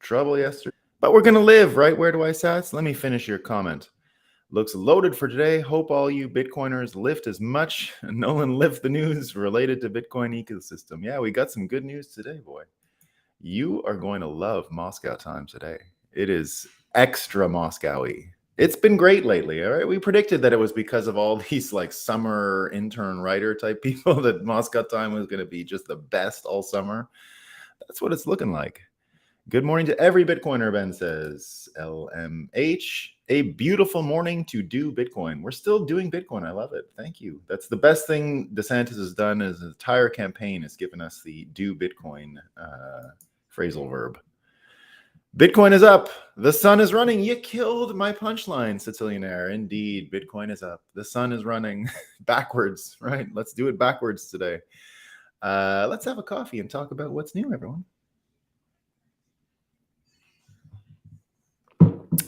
trouble yesterday. But we're going to live, right? Where do I sats? Let me finish your comment. Looks loaded for today. Hope all you Bitcoiners lift as much. Nolan lift the news related to Bitcoin ecosystem. Yeah, we got some good news today, boy. You are going to love Moscow time today. It is extra Moscow-y. It's been great lately, all right? We predicted that it was because of all these like summer intern writer type people that Moscow time was going to be just the best all summer. That's what it's looking like. Good morning to every Bitcoiner, Ben says. LMH, a beautiful morning to do Bitcoin. We're still doing Bitcoin. I love it. Thank you. That's the best thing DeSantis has done. His entire campaign has given us the do Bitcoin phrasal verb. Bitcoin is up. The sun is running. You killed my punchline, Sicilianaire. Indeed, Bitcoin is up. The sun is running backwards, right? Let's do it backwards today. Let's have a coffee and talk about what's new, everyone.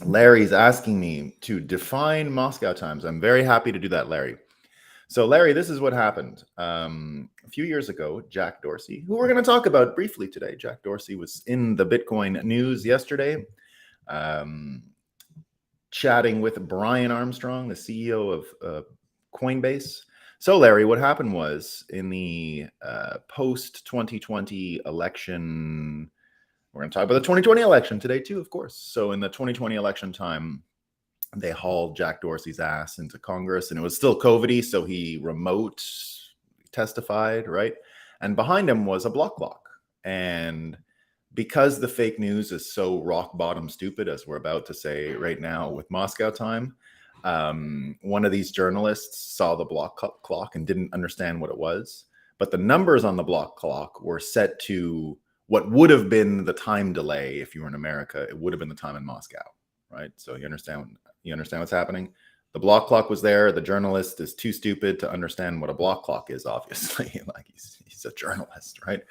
Larry's asking me to define Moscow times. I'm very happy to do that, Larry. So, Larry, this is what happened. A few years ago, Jack Dorsey, who we're going to talk about briefly today. Jack Dorsey was in the Bitcoin news yesterday, chatting with Brian Armstrong, the CEO of Coinbase. So, Larry, what happened was in the post-2020 election, we're going to talk about the 2020 election today, too, of course. So in the 2020 election time, they hauled Jack Dorsey's ass into Congress, and it was still COVID-y, so he remote testified, right? And behind him was a block clock. And because the fake news is so rock bottom stupid, as we're about to say right now with Moscow time, one of these journalists saw the block clock and didn't understand what it was. But the numbers on the block clock were set to what would have been the time delay if you were in America. It would have been the time in Moscow, right? So you understand what's happening? The block clock was there. The journalist is too stupid to understand what a block clock is, obviously. Like he's a journalist, right?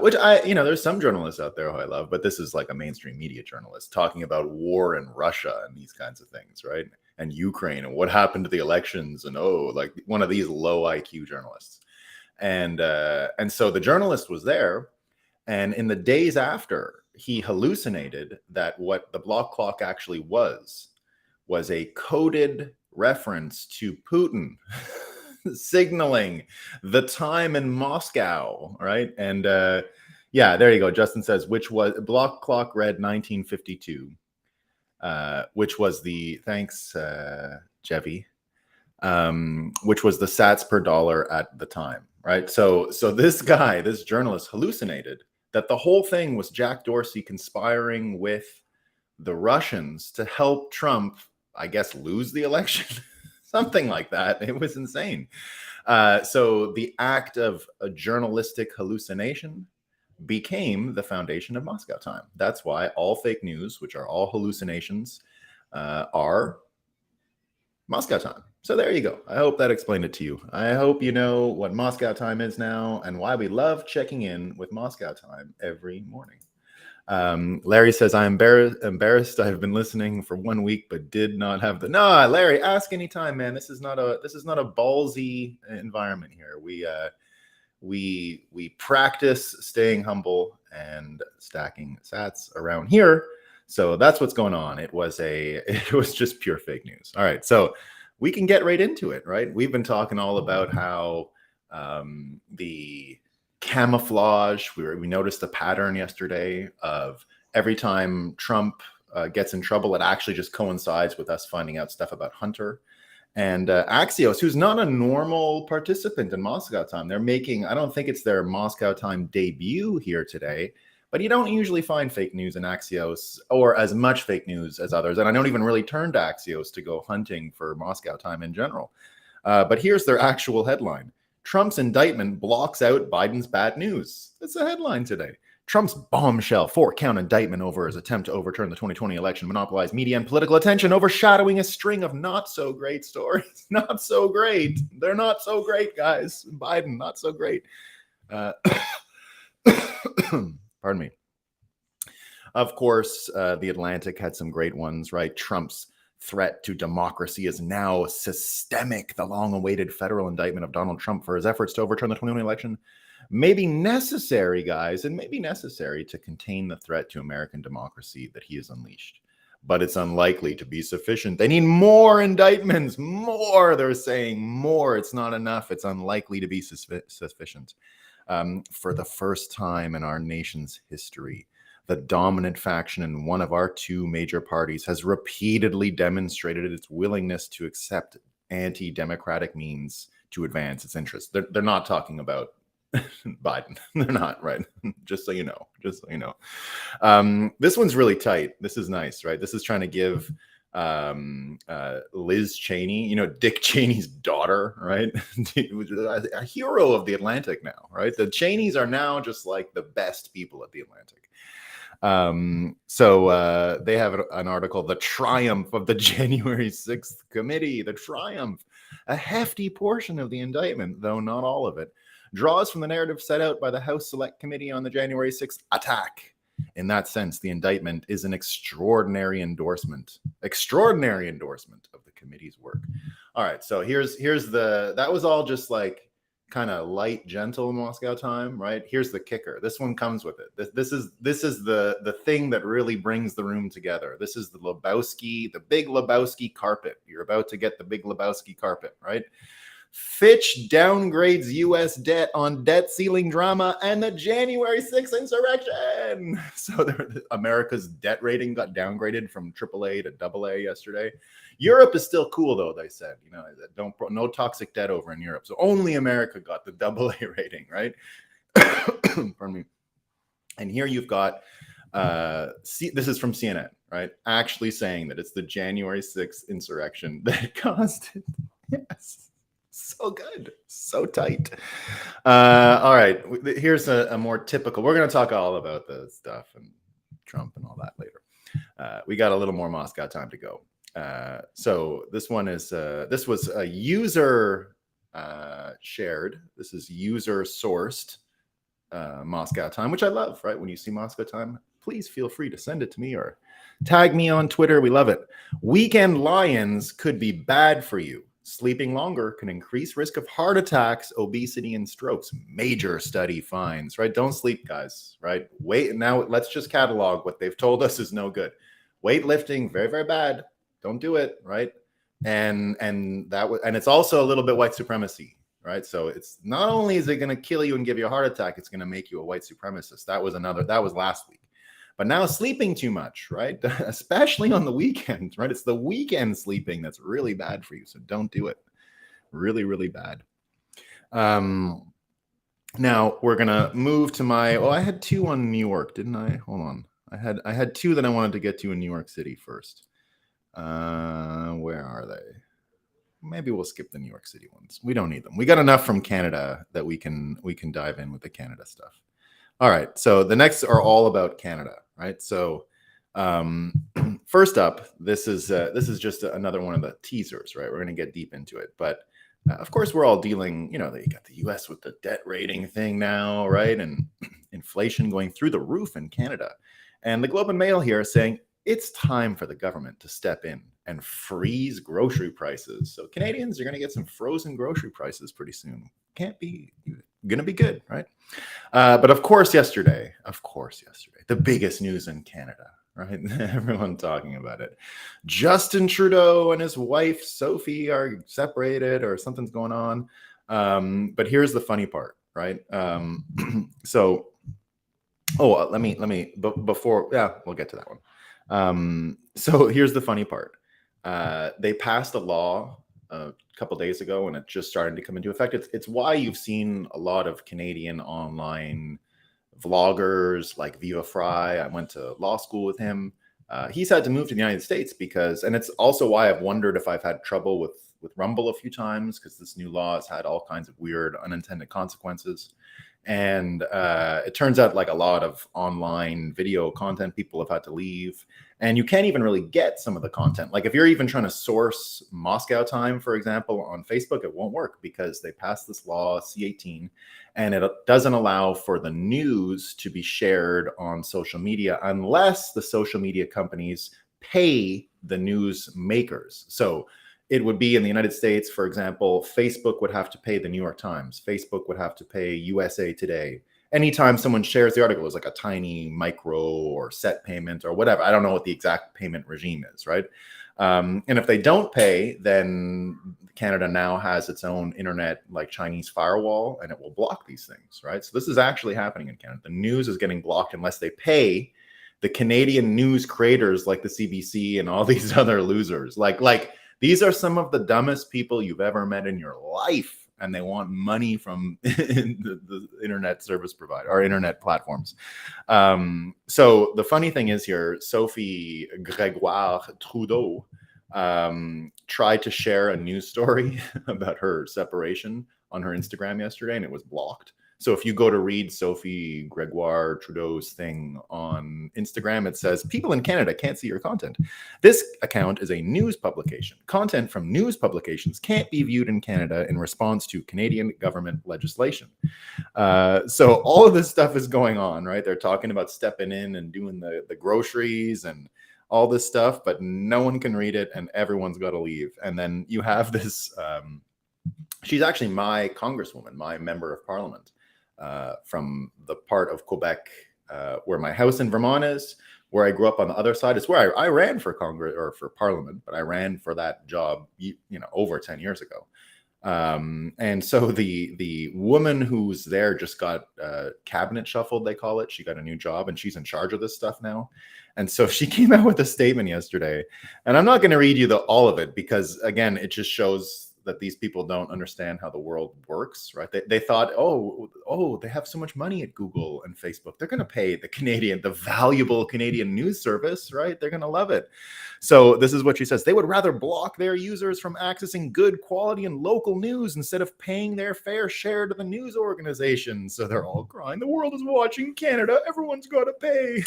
Which there's some journalists out there who I love, but this is like a mainstream media journalist talking about war in Russia and these kinds of things, right? And Ukraine and what happened to the elections and like one of these low IQ journalists. And so the journalist was there. And in the days after, he hallucinated that what the block clock actually was a coded reference to Putin signaling the time in Moscow, right? And yeah, there you go. Justin says, which was block clock read 1952, which was the, thanks, Jevy, which was the sats per dollar at the time, right? So this guy, this journalist hallucinated that the whole thing was Jack Dorsey conspiring with the Russians to help Trump, I guess, lose the election, something like that. It was insane. So the act of a journalistic hallucination became the foundation of Moscow time. That's why all fake news, which are all hallucinations, are Moscow time. So there you go. I hope that explained it to you. I hope you know what Moscow time is now and why we love checking in with Moscow time every morning. Larry says, I'm embarrassed. I've been listening for 1 week, but did not have the. No, Larry, ask anytime, man. This is not a ballsy environment here. We practice staying humble and stacking sats around here. So that's what's going on. It was just pure fake news. All right. So we can get right into it, right? We've been talking all about how the camouflage, we noticed a pattern yesterday of every time Trump gets in trouble, it actually just coincides with us finding out stuff about Hunter. And Axios, who's not a normal participant in Moscow time, they're making, I don't think it's their Moscow time debut here today, but you don't usually find fake news in Axios or as much fake news as others. And I don't even really turn to Axios to go hunting for Moscow time in general. But here's their actual headline. Trump's indictment blocks out Biden's bad news. That's the headline today. Trump's bombshell 4-count indictment over his attempt to overturn the 2020 election monopolized media and political attention, overshadowing a string of not so great stories. Not so great. They're not so great, guys. Biden, not so great. Pardon me. Of course, The Atlantic had some great ones, right? Trump's threat to democracy is now systemic. The long-awaited federal indictment of Donald Trump for his efforts to overturn the 2020 election may be necessary, guys, and may be necessary to contain the threat to American democracy that he has unleashed. But it's unlikely to be sufficient. They need more indictments, more. They're saying more. It's not enough. It's unlikely to be sufficient. For the first time in our nation's history, the dominant faction in one of our two major parties has repeatedly demonstrated its willingness to accept anti-democratic means to advance its interests. They're not talking about Biden. They're not, right? Just so you know. Just so you know. This one's really tight. This is nice, right? This is trying to give Liz Cheney, Dick Cheney's daughter, right? A hero of the Atlantic now, right? The Cheneys are now just like the best people at the Atlantic. So they have an article, The Triumph of the January 6th Committee, The Triumph. A hefty portion of the indictment, though not all of it, draws from the narrative set out by the House Select Committee on the January 6th attack. In that sense, the indictment is an extraordinary endorsement of the committee's work. All right, so here's that was all just like kind of light, gentle Moscow time, right? Here's the kicker. This one comes with it. This is the thing that really brings the room together. This is the big Lebowski carpet. You're about to get the big Lebowski carpet, right? Fitch downgrades U.S. debt on debt ceiling drama and the January 6th insurrection. So America's debt rating got downgraded from AAA to AA yesterday. Europe is still cool, though, they said. No toxic debt over in Europe. So only America got the AA rating, right? Pardon me. And here you've got, this is from CNN, right? Actually saying that it's the January 6th insurrection that caused it. Yes. So good. So tight. All right. Here's a more typical. We're going to talk all about the stuff and Trump and all that later. We got a little more Moscow time to go. So this one is, this was a user shared. This is user sourced Moscow time, which I love, right? When you see Moscow time, please feel free to send it to me or tag me on Twitter. We love it. Weekend lions could be bad for you. Sleeping longer can increase risk of heart attacks, obesity, and strokes. Major study finds, right? Don't sleep, guys, right? Now let's just catalog what they've told us is no good. Weightlifting, very, very bad. Don't do it, right? And it's also a little bit white supremacy, right? So it's not only is it going to kill you and give you a heart attack, it's going to make you a white supremacist. That was last week. But now sleeping too much, right? Especially on the weekends, right? It's the weekend sleeping that's really bad for you. So don't do it. Really, really bad. Now we're going to move to I had two on New York, didn't I? Hold on. I had two that I wanted to get to in New York City first. Where are they? Maybe we'll skip the New York City ones. We don't need them. We got enough from Canada that we can dive in with the Canada stuff. All right. So the next are all about Canada, right? So first up, this is just another one of the teasers, right? We're going to get deep into it, but of course we're all dealing. You got the U.S. with the debt rating thing now, right? And inflation going through the roof in Canada, and the Globe and Mail here is saying it's time for the government to step in and freeze grocery prices. So Canadians are going to get some frozen grocery prices pretty soon. Can't be going to be good, right? But of course yesterday, the biggest news in Canada, right? Everyone talking about it. Justin Trudeau and his wife Sophie are separated, or something's going on. But here's the funny part, right? Before, we'll get to that one. So here's the funny part. They passed a law a couple days ago, and it's just starting to come into effect. It's why you've seen a lot of Canadian online vloggers like Viva Fry. I went to law school with him. He's had to move to the United States and it's also why I've wondered if I've had trouble with Rumble a few times, because this new law has had all kinds of weird unintended consequences. And it turns out like a lot of online video content, people have had to leave, and you can't even really get some of the content. Like if you're even trying to source Moscow time, for example, on Facebook, it won't work because they passed this law, C-18, and it doesn't allow for the news to be shared on social media unless the social media companies pay the news makers. So it would be in the United States, for example, Facebook would have to pay the New York Times. Facebook would have to pay USA Today. Anytime someone shares the article, it's like a tiny micro or set payment or whatever. I don't know what the exact payment regime is, right? And if they don't pay, then Canada now has its own internet, like Chinese firewall, and it will block these things, right? So this is actually happening in Canada. The news is getting blocked unless they pay the Canadian news creators like the CBC and all these other losers. Like these are some of the dumbest people you've ever met in your life, and they want money from the internet service provider or internet platforms. So the funny thing is here, Sophie Gregoire Trudeau tried to share a news story about her separation on her Instagram yesterday, and it was blocked. So if you go to read Sophie Gregoire Trudeau's thing on Instagram, it says, people in Canada can't see your content. This account is a news publication. Content from news publications can't be viewed in Canada in response to Canadian government legislation. So all of this stuff is going on, right? They're talking about stepping in and doing the groceries and all this stuff, but no one can read it and everyone's got to leave. And then you have this, she's actually my congresswoman, my member of parliament. From the part of Quebec where my house in Vermont is, where I grew up on the other side. It's where I ran for Congress or for Parliament, but I ran for that job, over 10 years ago. And so the woman who's there just got cabinet shuffled, they call it. She got a new job and she's in charge of this stuff now. And so she came out with a statement yesterday, and I'm not going to read you all of it because, again, it just shows that these people don't understand how the world works, right? They thought, oh, they have so much money at Google and Facebook. They're going to pay the valuable Canadian news service, right? They're going to love it. So this is what she says. They would rather block their users from accessing good quality and local news instead of paying their fair share to the news organization. So they're all crying, the world is watching Canada. Everyone's got to pay.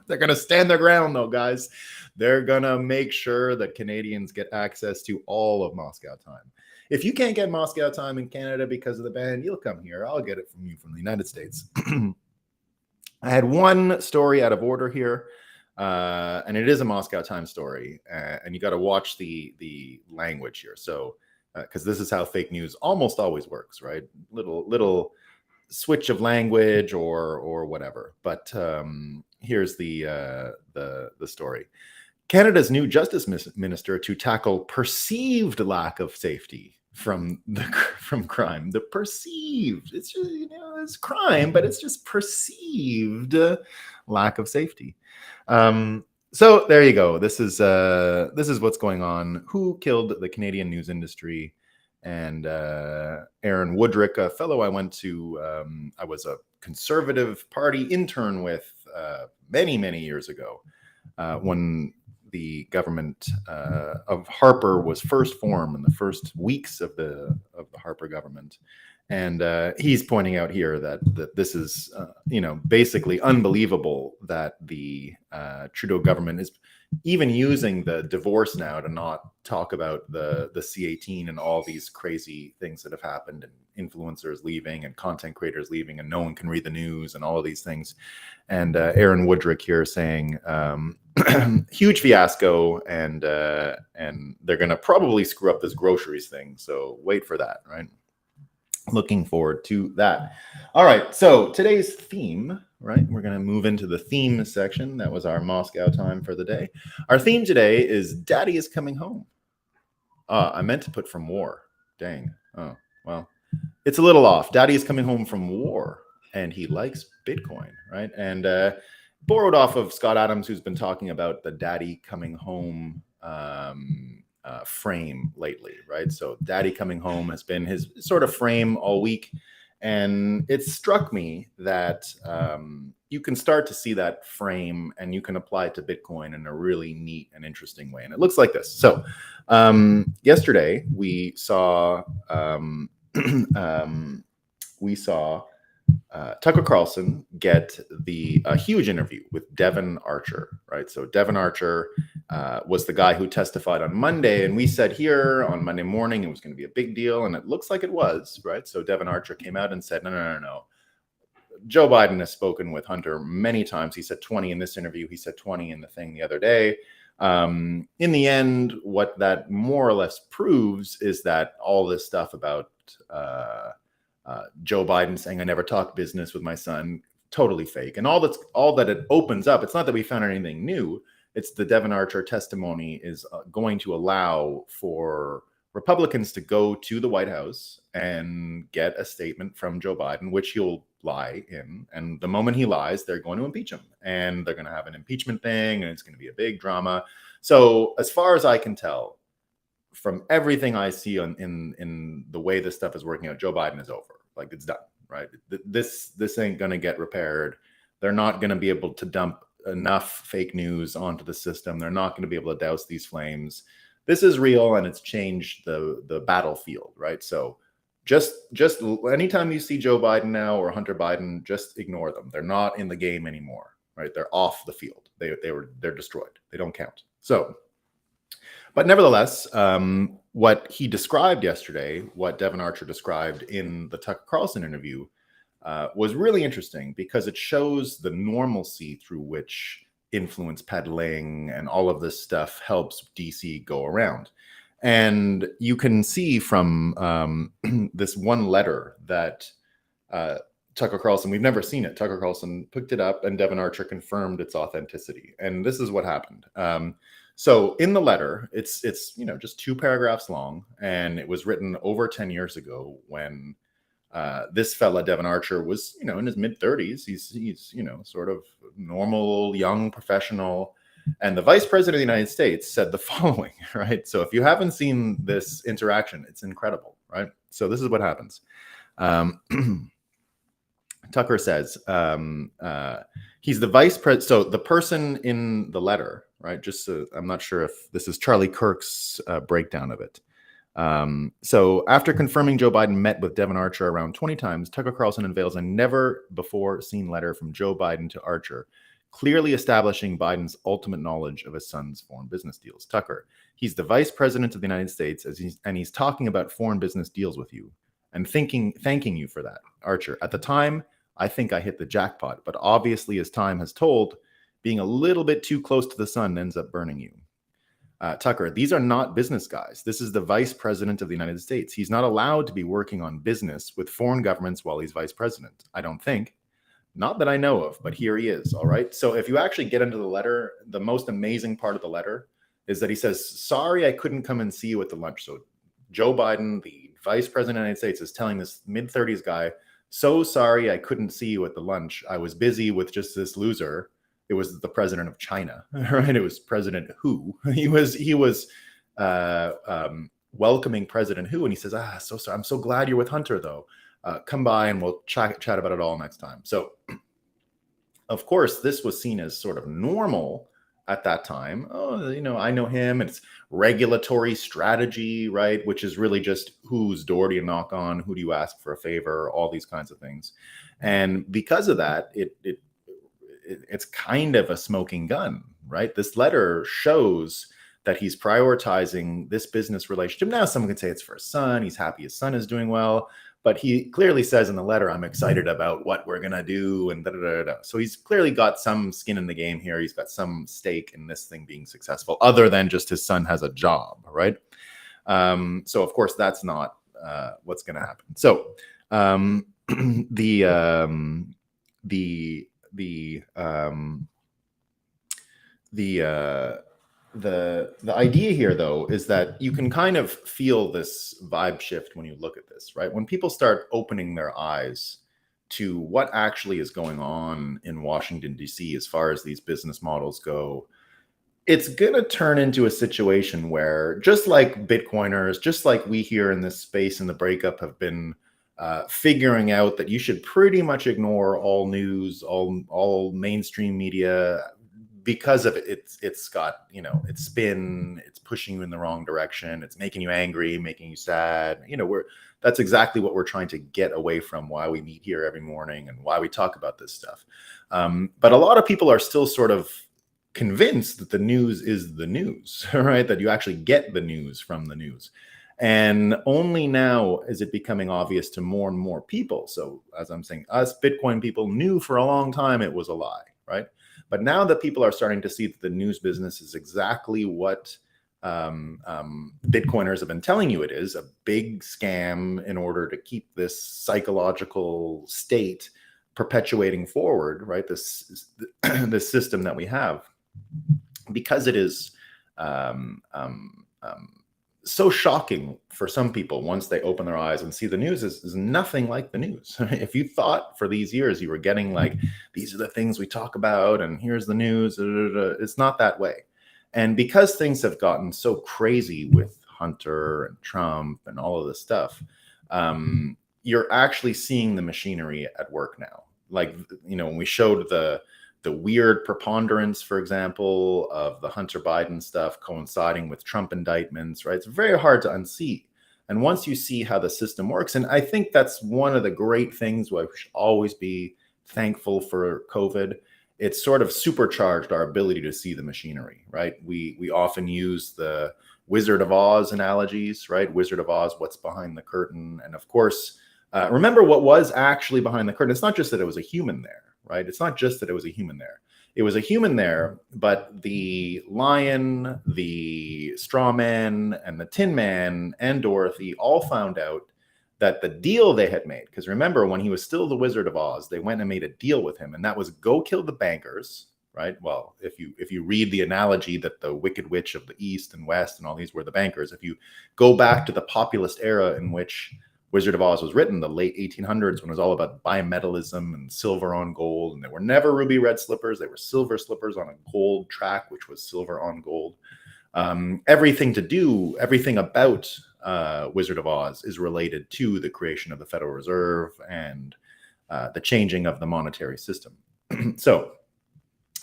They're going to stand their ground, though, guys. They're going to make sure that Canadians get access to all of Moscow time. If you can't get Moscow time in Canada because of the ban, you'll come here. I'll get it from you from the United States. I had one story out of order here, and it is a Moscow time story. And you got to watch the language here. So, because this is how fake news almost always works, right? Little switch of language or whatever. But here's the story. Canada's new justice minister to tackle perceived lack of safety from crime. The perceived, it's just, it's crime, but it's just perceived lack of safety. So there you go. This is what's going on. Who killed the Canadian news industry? And Aaron Woodrick, a fellow I went to, I was a Conservative Party intern with many years ago, when the government of Harper was first formed in the first weeks of the Harper government. And he's pointing out here that this is, basically unbelievable that the Trudeau government is even using the divorce now to not talk about the C-18 and all these crazy things that have happened, and influencers leaving and content creators leaving, and no one can read the news and all of these things. And Aaron Woodrick here saying, huge fiasco, and they're going to probably screw up this groceries thing. So wait for that, right? Looking forward to that. All right, so today's theme, right? We're going to move into the theme section. That was our Moscow time for the day. Our theme today is Daddy is Coming Home. I meant to put from war. Dang. Oh, well, it's a little off. Daddy is coming home from war, and he likes Bitcoin, right? And borrowed off of Scott Adams, who's been talking about the Daddy coming home frame lately, right? So Daddy coming home has been his sort of frame all week. And it struck me that you can start to see that frame and you can apply it to Bitcoin in a really neat and interesting way. And it looks like this. So yesterday we saw Tucker Carlson get a huge interview with Devon Archer, right? So Devon Archer was the guy who testified on Monday, and we said here on Monday morning it was going to be a big deal, and it looks like it was, right? So Devon Archer came out and said, no. Joe Biden has spoken with Hunter many times. He said 20 in this interview. He said 20 in the thing the other day. In the end, what that more or less proves is that all this stuff about Joe Biden saying I never talk business with my son, totally fake. And all that it opens up. It's not that we found anything new. It's the Devon Archer testimony is going to allow for Republicans to go to the White House and get a statement from Joe Biden, which he'll lie in. And the moment he lies, they're going to impeach him. And they're going to have an impeachment thing, and it's going to be a big drama. So as far as I can tell, from everything I see in the way this stuff is working out, Joe Biden is over. Like, it's done, right? This ain't going to get repaired. They're not going to be able to dump enough fake news onto the system. They're not going to be able to douse these flames. This is real, and it's changed the battlefield, right? So just anytime you see Joe Biden now or Hunter Biden, just ignore them. They're not in the game anymore, right? They're off the field. They're destroyed. They don't count. So, but nevertheless, what he described yesterday, what Devon Archer described in the Tucker Carlson interview, was really interesting because it shows the normalcy through which influence peddling and all of this stuff helps DC go around. And you can see from this one letter that Tucker Carlson, we've never seen it. Tucker Carlson picked it up and Devon Archer confirmed its authenticity. And this is what happened. So in the letter, it's just 2 paragraphs long, and it was written over 10 years ago when this fella, Devon Archer, was, in his mid-30s. He's sort of normal, young professional. And the vice president of the United States said the following, right? So if you haven't seen this interaction, it's incredible, right? So this is what happens. Tucker says, he's the vice president. So the person in the letter, right? Just so I'm not sure if this is Charlie Kirk's breakdown of it. So after confirming Joe Biden met with Devon Archer around 20 times, Tucker Carlson unveils a never before seen letter from Joe Biden to Archer, clearly establishing Biden's ultimate knowledge of his son's foreign business deals. Tucker, he's the vice president of the United States and he's talking about foreign business deals with you and thanking you for that. Archer, at the time, I think I hit the jackpot, but obviously as time has told, being a little bit too close to the sun ends up burning you. Tucker, these are not business guys. This is the vice president of the United States. He's not allowed to be working on business with foreign governments while he's vice president. I don't think. Not that I know of, but here he is. All right. So if you actually get into the letter, the most amazing part of the letter is that he says, sorry, I couldn't come and see you at the lunch. So Joe Biden, the vice president of the United States, is telling this mid-30s guy, so sorry, I couldn't see you at the lunch. I was busy with just this loser. It was the president of China, right? It was President Hu. He was welcoming President Hu, and he says, so sorry. I'm so glad you're with Hunter, though. Come by and we'll chat about it all next time. So, of course, this was seen as sort of normal at that time. Oh, I know him. It's regulatory strategy, right? Which is really just whose door do you knock on? Who do you ask for a favor? All these kinds of things. And because of that, it's kind of a smoking gun, right? This letter shows that he's prioritizing this business relationship. Now, someone could say it's for his son. He's happy his son is doing well. But he clearly says in the letter, I'm excited about what we're going to do. And So he's clearly got some skin in the game here. He's got some stake in this thing being successful, other than just his son has a job, right? So, of course, that's not what's going to happen. So the idea here, though, is that you can kind of feel this vibe shift when you look at this, right? When people start opening their eyes to what actually is going on in Washington, D.C., as far as these business models go, it's going to turn into a situation where, just like Bitcoiners, just like we here in this space in the Breakup have been figuring out that you should pretty much ignore all news, all mainstream media, because of it, it's got, it's spin, it's pushing you in the wrong direction, it's making you angry, making you sad. That's exactly what we're trying to get away from, why we meet here every morning and why we talk about this stuff. But a lot of people are still sort of convinced that the news is the news, right? That you actually get the news from the news. And only now is it becoming obvious to more and more people. So as I'm saying, us Bitcoin people knew for a long time it was a lie, right? But now that people are starting to see that the news business is exactly what Bitcoiners have been telling you it is, a big scam in order to keep this psychological state perpetuating forward, right? This system that we have, because it is so shocking for some people once they open their eyes and see the news is nothing like the news. If you thought for these years you were getting like, these are the things we talk about and here's the news, it's not that way. And because things have gotten so crazy with Hunter and Trump and all of this stuff, you're actually seeing the machinery at work now. Like, when we showed the weird preponderance, for example, of the Hunter Biden stuff coinciding with Trump indictments, right? It's very hard to unsee. And once you see how the system works, and I think that's one of the great things why we should always be thankful for COVID. It's sort of supercharged our ability to see the machinery, right? We often use the Wizard of Oz analogies, right? Wizard of Oz, what's behind the curtain? And of course, remember what was actually behind the curtain. It's not just that it was a human there, right? It's not just that it was a human there. It was a human there, but the lion, the straw man, and the tin man and Dorothy all found out that the deal they had made, because remember, when he was still the Wizard of Oz, they went and made a deal with him, and that was go kill the bankers, right? Well, if you read the analogy that the Wicked Witch of the East and West and all these were the bankers, if you go back to the populist era in which Wizard of Oz was written, the late 1800s, when it was all about bimetallism and silver on gold, and they were never ruby red slippers, they were silver slippers on a gold track, which was silver on gold. Everything about Wizard of Oz is related to the creation of the Federal Reserve and the changing of the monetary system. So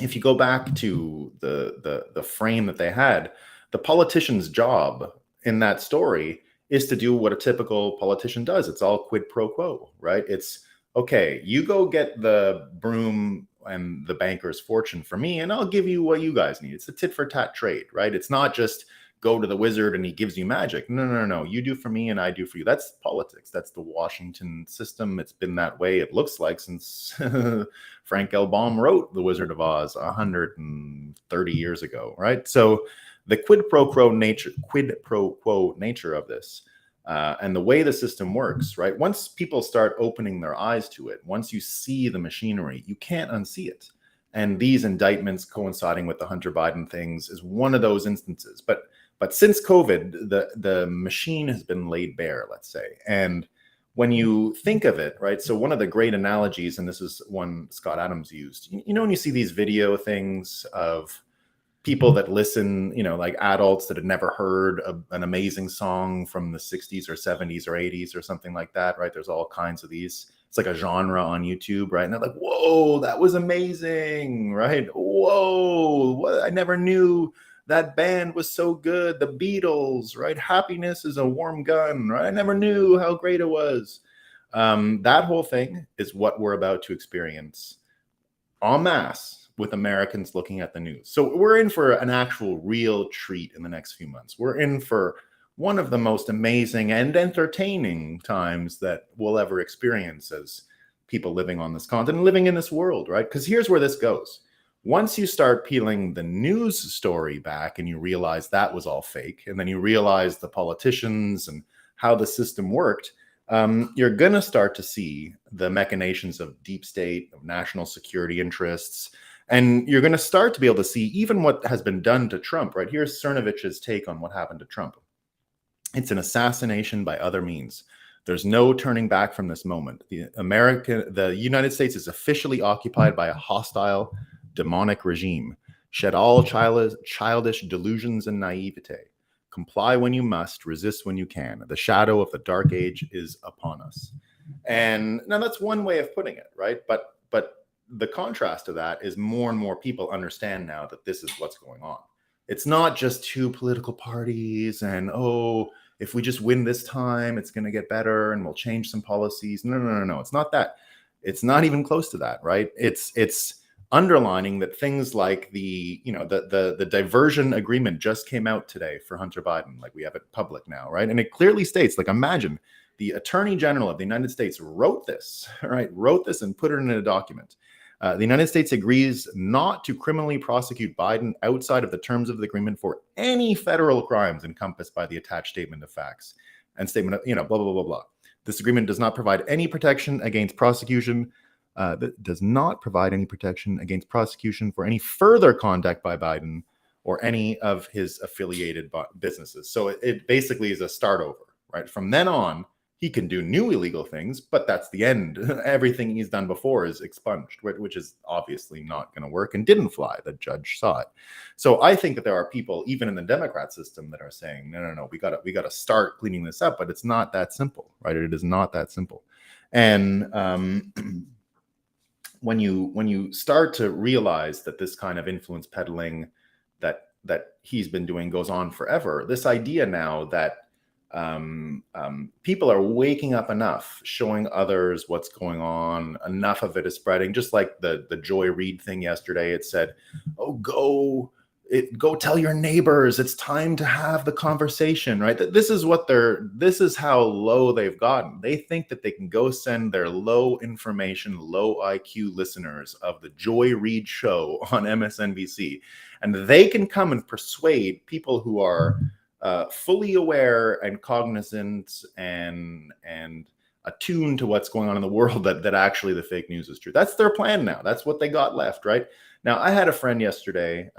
if you go back to the frame that they had, the politician's job in that story is to do what a typical politician does. It's all quid pro quo, right? It's, okay, you go get the broom and the banker's fortune for me, and I'll give you what you guys need. It's a tit for tat trade, right? It's not just go to the wizard and he gives you magic. No. You do for me and I do for you. That's politics. That's the Washington system. It's been that way, it looks like, since Frank L. Baum wrote The Wizard of Oz 130 years ago, right? So the quid pro quo nature of this, and the way the system works, right? Once people start opening their eyes to it, once you see the machinery, you can't unsee it. And these indictments coinciding with the Hunter Biden things is one of those instances. But since COVID, the machine has been laid bare, let's say. And when you think of it, right? So one of the great analogies, and this is one Scott Adams used, when you see these video things of people that listen, like adults that had never heard an amazing song from the 60s or 70s or 80s or something like that, right? There's all kinds of these. It's like a genre on YouTube, right? And they're like, whoa, that was amazing, right? Whoa, what? I never knew that band was so good. The Beatles, right? Happiness is a warm gun, right? I never knew how great it was. That whole thing is what we're about to experience en masse with Americans looking at the news. So we're in for an actual real treat in the next few months. We're in for one of the most amazing and entertaining times that we'll ever experience as people living on this continent, living in this world, right? Because here's where this goes. Once you start peeling the news story back and you realize that was all fake, and then you realize the politicians and how the system worked, you're going to start to see the machinations of deep state, of national security interests, and you're going to start to be able to see even what has been done to Trump, right? Here's Cernovich's take on what happened to Trump. It's an assassination by other means. There's no turning back from this moment. The United States is officially occupied by a hostile, demonic regime. Shed all childish delusions and naivete. Comply when you must, resist when you can. The shadow of the dark age is upon us. And now that's one way of putting it, right? But the contrast to that is more and more people understand now that this is what's going on. It's not just two political parties and, oh, if we just win this time, it's going to get better and we'll change some policies. No. It's not that. It's not even close to that, right? It's underlining that things like the diversion agreement just came out today for Hunter Biden. Like, we have it public now, right? And it clearly states, like, imagine the Attorney General of the United States wrote this, right? Wrote this and put it in a document. The United States agrees not to criminally prosecute Biden outside of the terms of the agreement for any federal crimes encompassed by the attached statement of facts and statement of, blah, blah, blah, blah. This agreement does not provide any protection against prosecution. That does not provide any protection against prosecution for any further conduct by Biden or any of his affiliated businesses. So it basically is a start over, right? From then on, he can do new illegal things, but that's the end. Everything he's done before is expunged, which is obviously not going to work and didn't fly. The judge saw it. So I think that there are people, even in the Democrat system, that are saying, no, we got to start cleaning this up, but it's not that simple, right? It is not that simple. And when you start to realize that this kind of influence peddling that he's been doing goes on forever, this idea now that people are waking up enough, showing others what's going on, enough of it is spreading, just like the Joy Reid thing yesterday. It said, oh, go tell your neighbors, it's time to have the conversation, right? This is how low they've gotten. They think that they can go send their low information, low IQ listeners of the Joy Reid show on MSNBC, and they can come and persuade people who are fully aware and cognizant and attuned to what's going on in the world that actually the fake news is true. That's their plan now. That's what they got left, right? Now, I had a friend yesterday,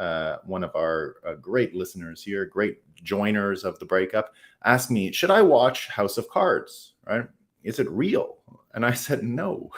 one of our great listeners here, great joiners of the Breakup, asked me, should I watch House of Cards, right? Is it real? And I said, no.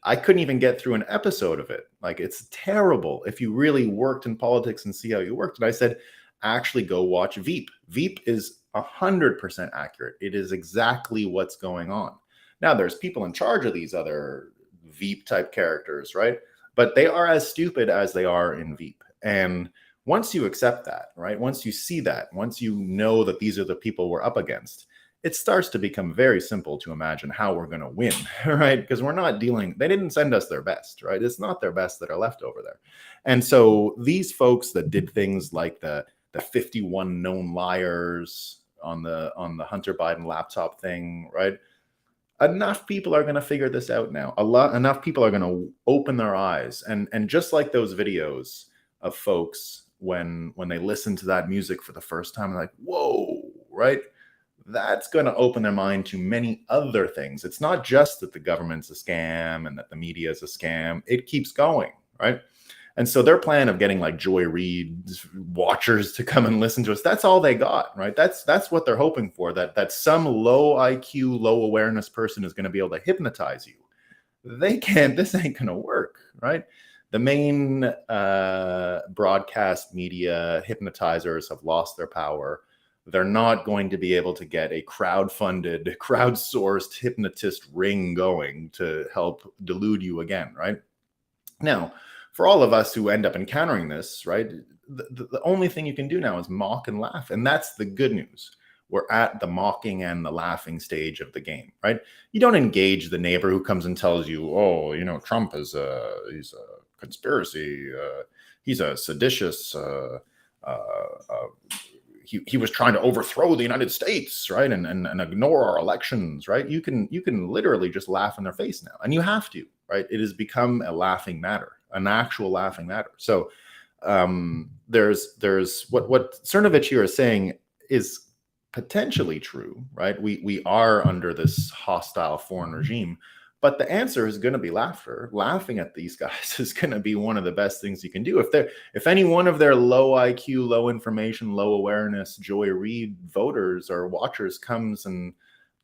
I couldn't even get through an episode of it. Like, it's terrible if you really worked in politics and see how you worked. And I said, actually go watch Veep. Veep is 100% accurate. It is exactly what's going on. Now, there's people in charge of these other Veep type characters, right? But they are as stupid as they are in Veep. And once you accept that, right? Once you see that, once you know that these are the people we're up against, it starts to become very simple to imagine how we're going to win, right? Because we're not they didn't send us their best, right? It's not their best that are left over there. And so these folks that did things like the 51 known liars on the Hunter Biden laptop thing, right? Enough people are going to figure this out now. Enough people are going to open their eyes, and just like those videos of folks when they listen to that music for the first time, like, whoa, right? That's going to open their mind to many other things. It's not just that the government's a scam and that the media is a scam. It keeps going, right? And so their plan of getting like Joy Reid watchers to come and listen to us, that's all they got, right? That's what they're hoping for, that some low IQ, low awareness person is going to be able to hypnotize you. They can't, this ain't going to work, right? The main broadcast media hypnotizers have lost their power. They're not going to be able to get a crowdfunded, crowdsourced hypnotist ring going to help delude you again, right? Now, for all of us who end up encountering this, right, the only thing you can do now is mock and laugh. And that's the good news. We're at the mocking and the laughing stage of the game, right? You don't engage the neighbor who comes and tells you, oh, Trump he's a conspiracy. He's a seditious. He was trying to overthrow the United States, right? And ignore our elections, right? You can literally just laugh in their face now. And you have to, right? It has become a laughing matter. An actual laughing matter. So there's what Cernovich here is saying is potentially true, right? We are under this hostile foreign regime, but the answer is going to be laughter. Laughing at these guys is going to be one of the best things you can do. If any one of their low IQ, low information, low awareness Joy Reid voters or watchers comes and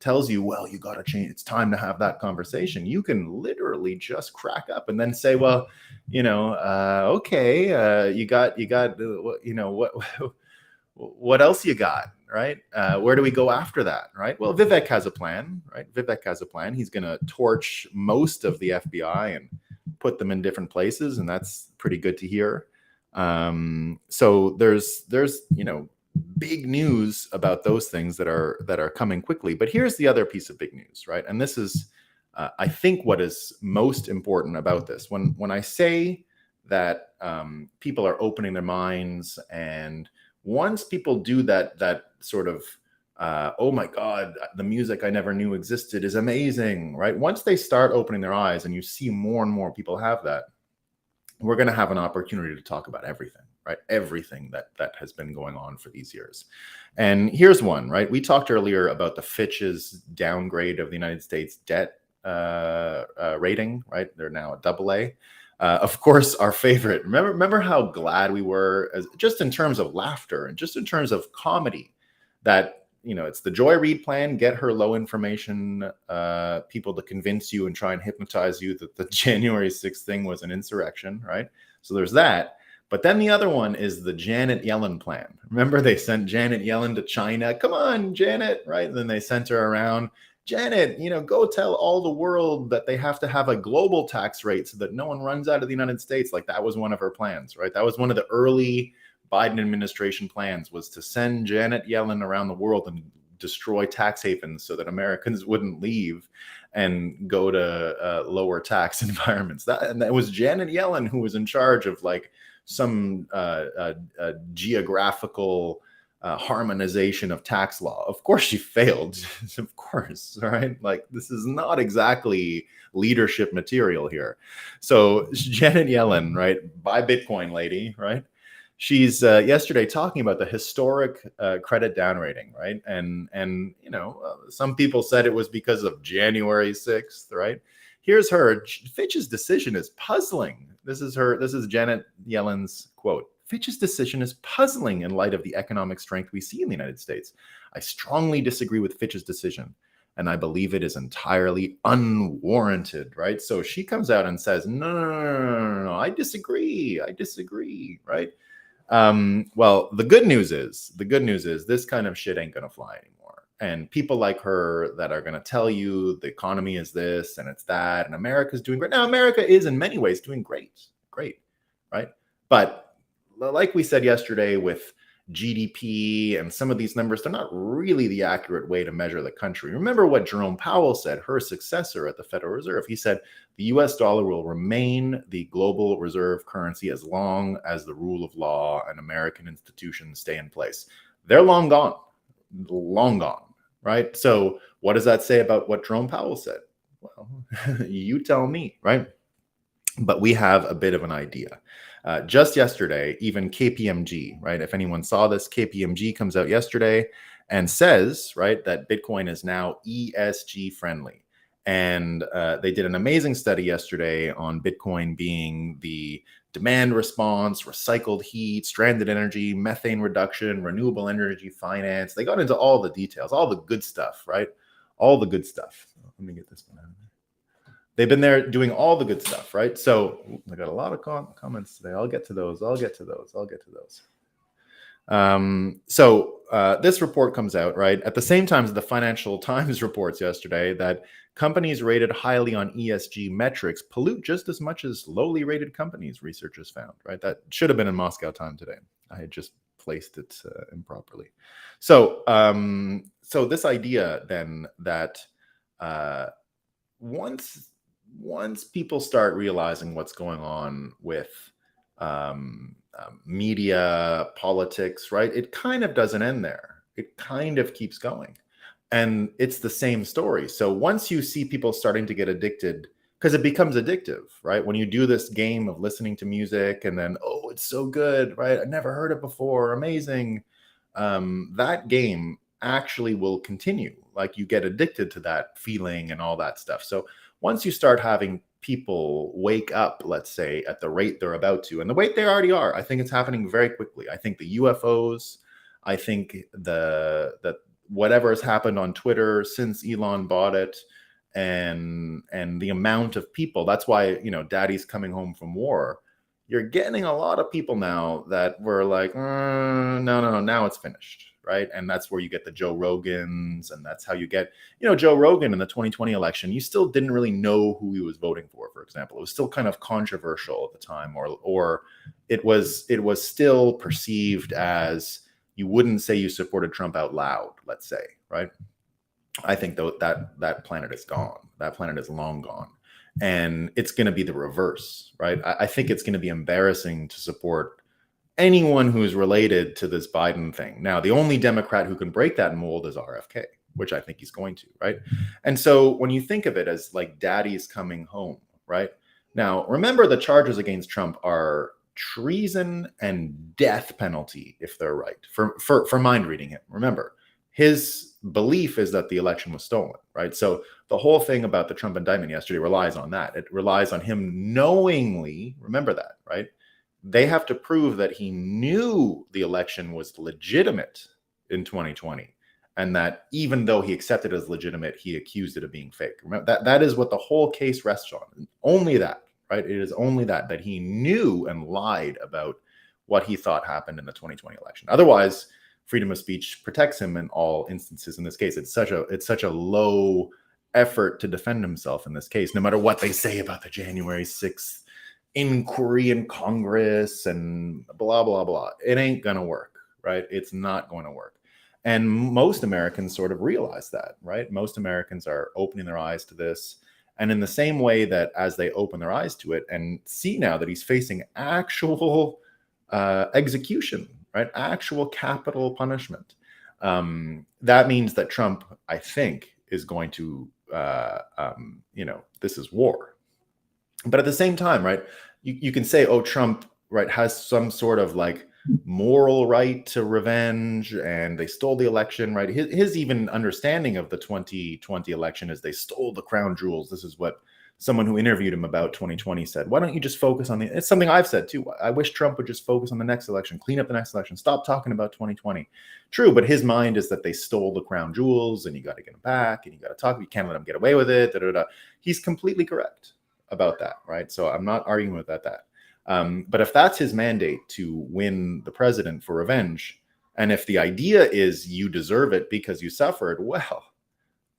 tells you, well, you got to change, it's time to have that conversation, you can literally just crack up and then say, well, okay, you got what else you got, right? Where do we go after that, right? Well, Vivek has a plan, right? Vivek has a plan. He's going to torch most of the FBI and put them in different places, and that's pretty good to hear. So there's big news about those things that are coming quickly. But here's the other piece of big news, right? And this is I think what is most important about this, when I say that people are opening their minds, and once people do that sort of oh my God, the music I never knew existed is amazing, right? Once they start opening their eyes and you see more and more people have that, we're going to have an opportunity to talk about everything, right? Everything that has been going on for these years. And here's one, right? We talked earlier about the Fitch's downgrade of the United States debt rating, right? They're now a AA. Of course, our favorite. Remember how glad we were, just in terms of laughter and just in terms of comedy, that it's the Joy Reid plan. Get her low information people to convince you and try and hypnotize you that the January 6th thing was an insurrection, right? So there's that. But then the other one is the Janet Yellen plan. Remember, they sent Janet Yellen to China. Come on, Janet, right? And then they sent her around. Janet, go tell all the world that they have to have a global tax rate so that no one runs out of the United States. Like, that was one of her plans, right? That was one of the early Biden administration plans, was to send Janet Yellen around the world and destroy tax havens so that Americans wouldn't leave and go to lower tax environments. And that was Janet Yellen who was in charge of like some geographical harmonization of tax law. Of course she failed. Of course, right? Like, this is not exactly leadership material here. So Janet Yellen, right? Buy Bitcoin lady, right? She's yesterday talking about the historic credit down rating, right? And some people said it was because of January 6th, right? Here's her. Fitch's decision is puzzling. This is Janet Yellen's quote. Fitch's decision is puzzling in light of the economic strength we see in the United States. I strongly disagree with Fitch's decision, and I believe it is entirely unwarranted, right? So she comes out and says, no, I disagree, right? Well, the good news is this kind of shit ain't going to fly anymore. And people like her that are going to tell you the economy is this and it's that, and America's doing great. Now, America is in many ways doing great, right? But like we said yesterday with GDP and some of these numbers, they're not really the accurate way to measure the country. Remember what Jerome Powell said, her successor at the Federal Reserve. He said the US dollar will remain the global reserve currency as long as the rule of law and American institutions stay in place. They're long gone, right? So what does that say about what Jerome Powell said? Well, you tell me, right? But we have a bit of an idea. Just yesterday, even KPMG, right? If anyone saw this, KPMG comes out yesterday and says, right, that Bitcoin is now ESG friendly. And they did an amazing study yesterday on Bitcoin being the demand response, recycled heat, stranded energy, methane reduction, renewable energy finance. They got into all the details, all the good stuff, right? All the good stuff. Let me get this one out of there. They've been there doing all the good stuff, right? So I got a lot of comments today. I'll get to those. So this report comes out, right, at the same time as the Financial Times reports yesterday that companies rated highly on ESG metrics pollute just as much as lowly rated companies, researchers found, right? That should have been in Moscow time today. I had just placed it improperly. So this idea then that once people start realizing what's going on with media, politics, right? It kind of doesn't end there. It kind of keeps going. And it's the same story. So once you see people starting to get addicted, because it becomes addictive, right? When you do this game of listening to music and then, oh, it's so good, right? I never heard it before, amazing. That game actually will continue. Like, you get addicted to that feeling and all that stuff. So once you start having people wake up, let's say, at the rate they're about to, and the rate they already are, I think it's happening very quickly. I think the UFOs, I think that whatever has happened on Twitter since Elon bought it, and the amount of people, that's why, daddy's coming home from war. You're getting a lot of people now that were like, no, now it's finished. Right. And that's where you get the Joe Rogans. And that's how you get, Joe Rogan in the 2020 election. You still didn't really know who he was voting for example. It was still kind of controversial at the time, or it was still perceived as, you wouldn't say you supported Trump out loud, let's say. Right. I think though that planet is gone. That planet is long gone. And it's going to be the reverse, right? I think it's going to be embarrassing to support anyone who's related to this Biden thing. Now, the only Democrat who can break that mold is RFK, which I think he's going to, right? And so when you think of it as like daddy's coming home, right? Now, remember the charges against Trump are treason and death penalty if they're right. For mind reading him. Remember, his belief is that the election was stolen, right? So the whole thing about the Trump indictment yesterday relies on that. It relies on him knowingly, remember that, right? They have to prove that he knew the election was legitimate in 2020, and that even though he accepted it as legitimate, he accused it of being fake. Remember, that is what the whole case rests on. Only that, right? It is only that he knew and lied about what he thought happened in the 2020 election. Otherwise, freedom of speech protects him in all instances. In this case, it's such a low effort to defend himself in this case, no matter what they say about the January 6th inquiry in Congress and blah, blah, blah. It ain't going to work, right? It's not going to work. And most Americans sort of realize that, right? Most Americans are opening their eyes to this. And in the same way that as they open their eyes to it and see now that he's facing actual execution, right? Actual capital punishment. That means that Trump, I think, is going to, this is war. But at the same time, right, you can say, oh, Trump, right, has some sort of like moral right to revenge and they stole the election, right? His even understanding of the 2020 election is they stole the crown jewels. This is what someone who interviewed him about 2020 said. Why don't you just focus on it's something I've said too. I wish Trump would just focus on the next election, clean up the next election, stop talking about 2020. True, but his mind is that they stole the crown jewels and you got to get them back and you got to talk. You can't let them get away with it. Da, da, da. He's completely correct about that, right? So I'm not arguing with that. But if that's his mandate to win the president for revenge, and if the idea is you deserve it because you suffered, well,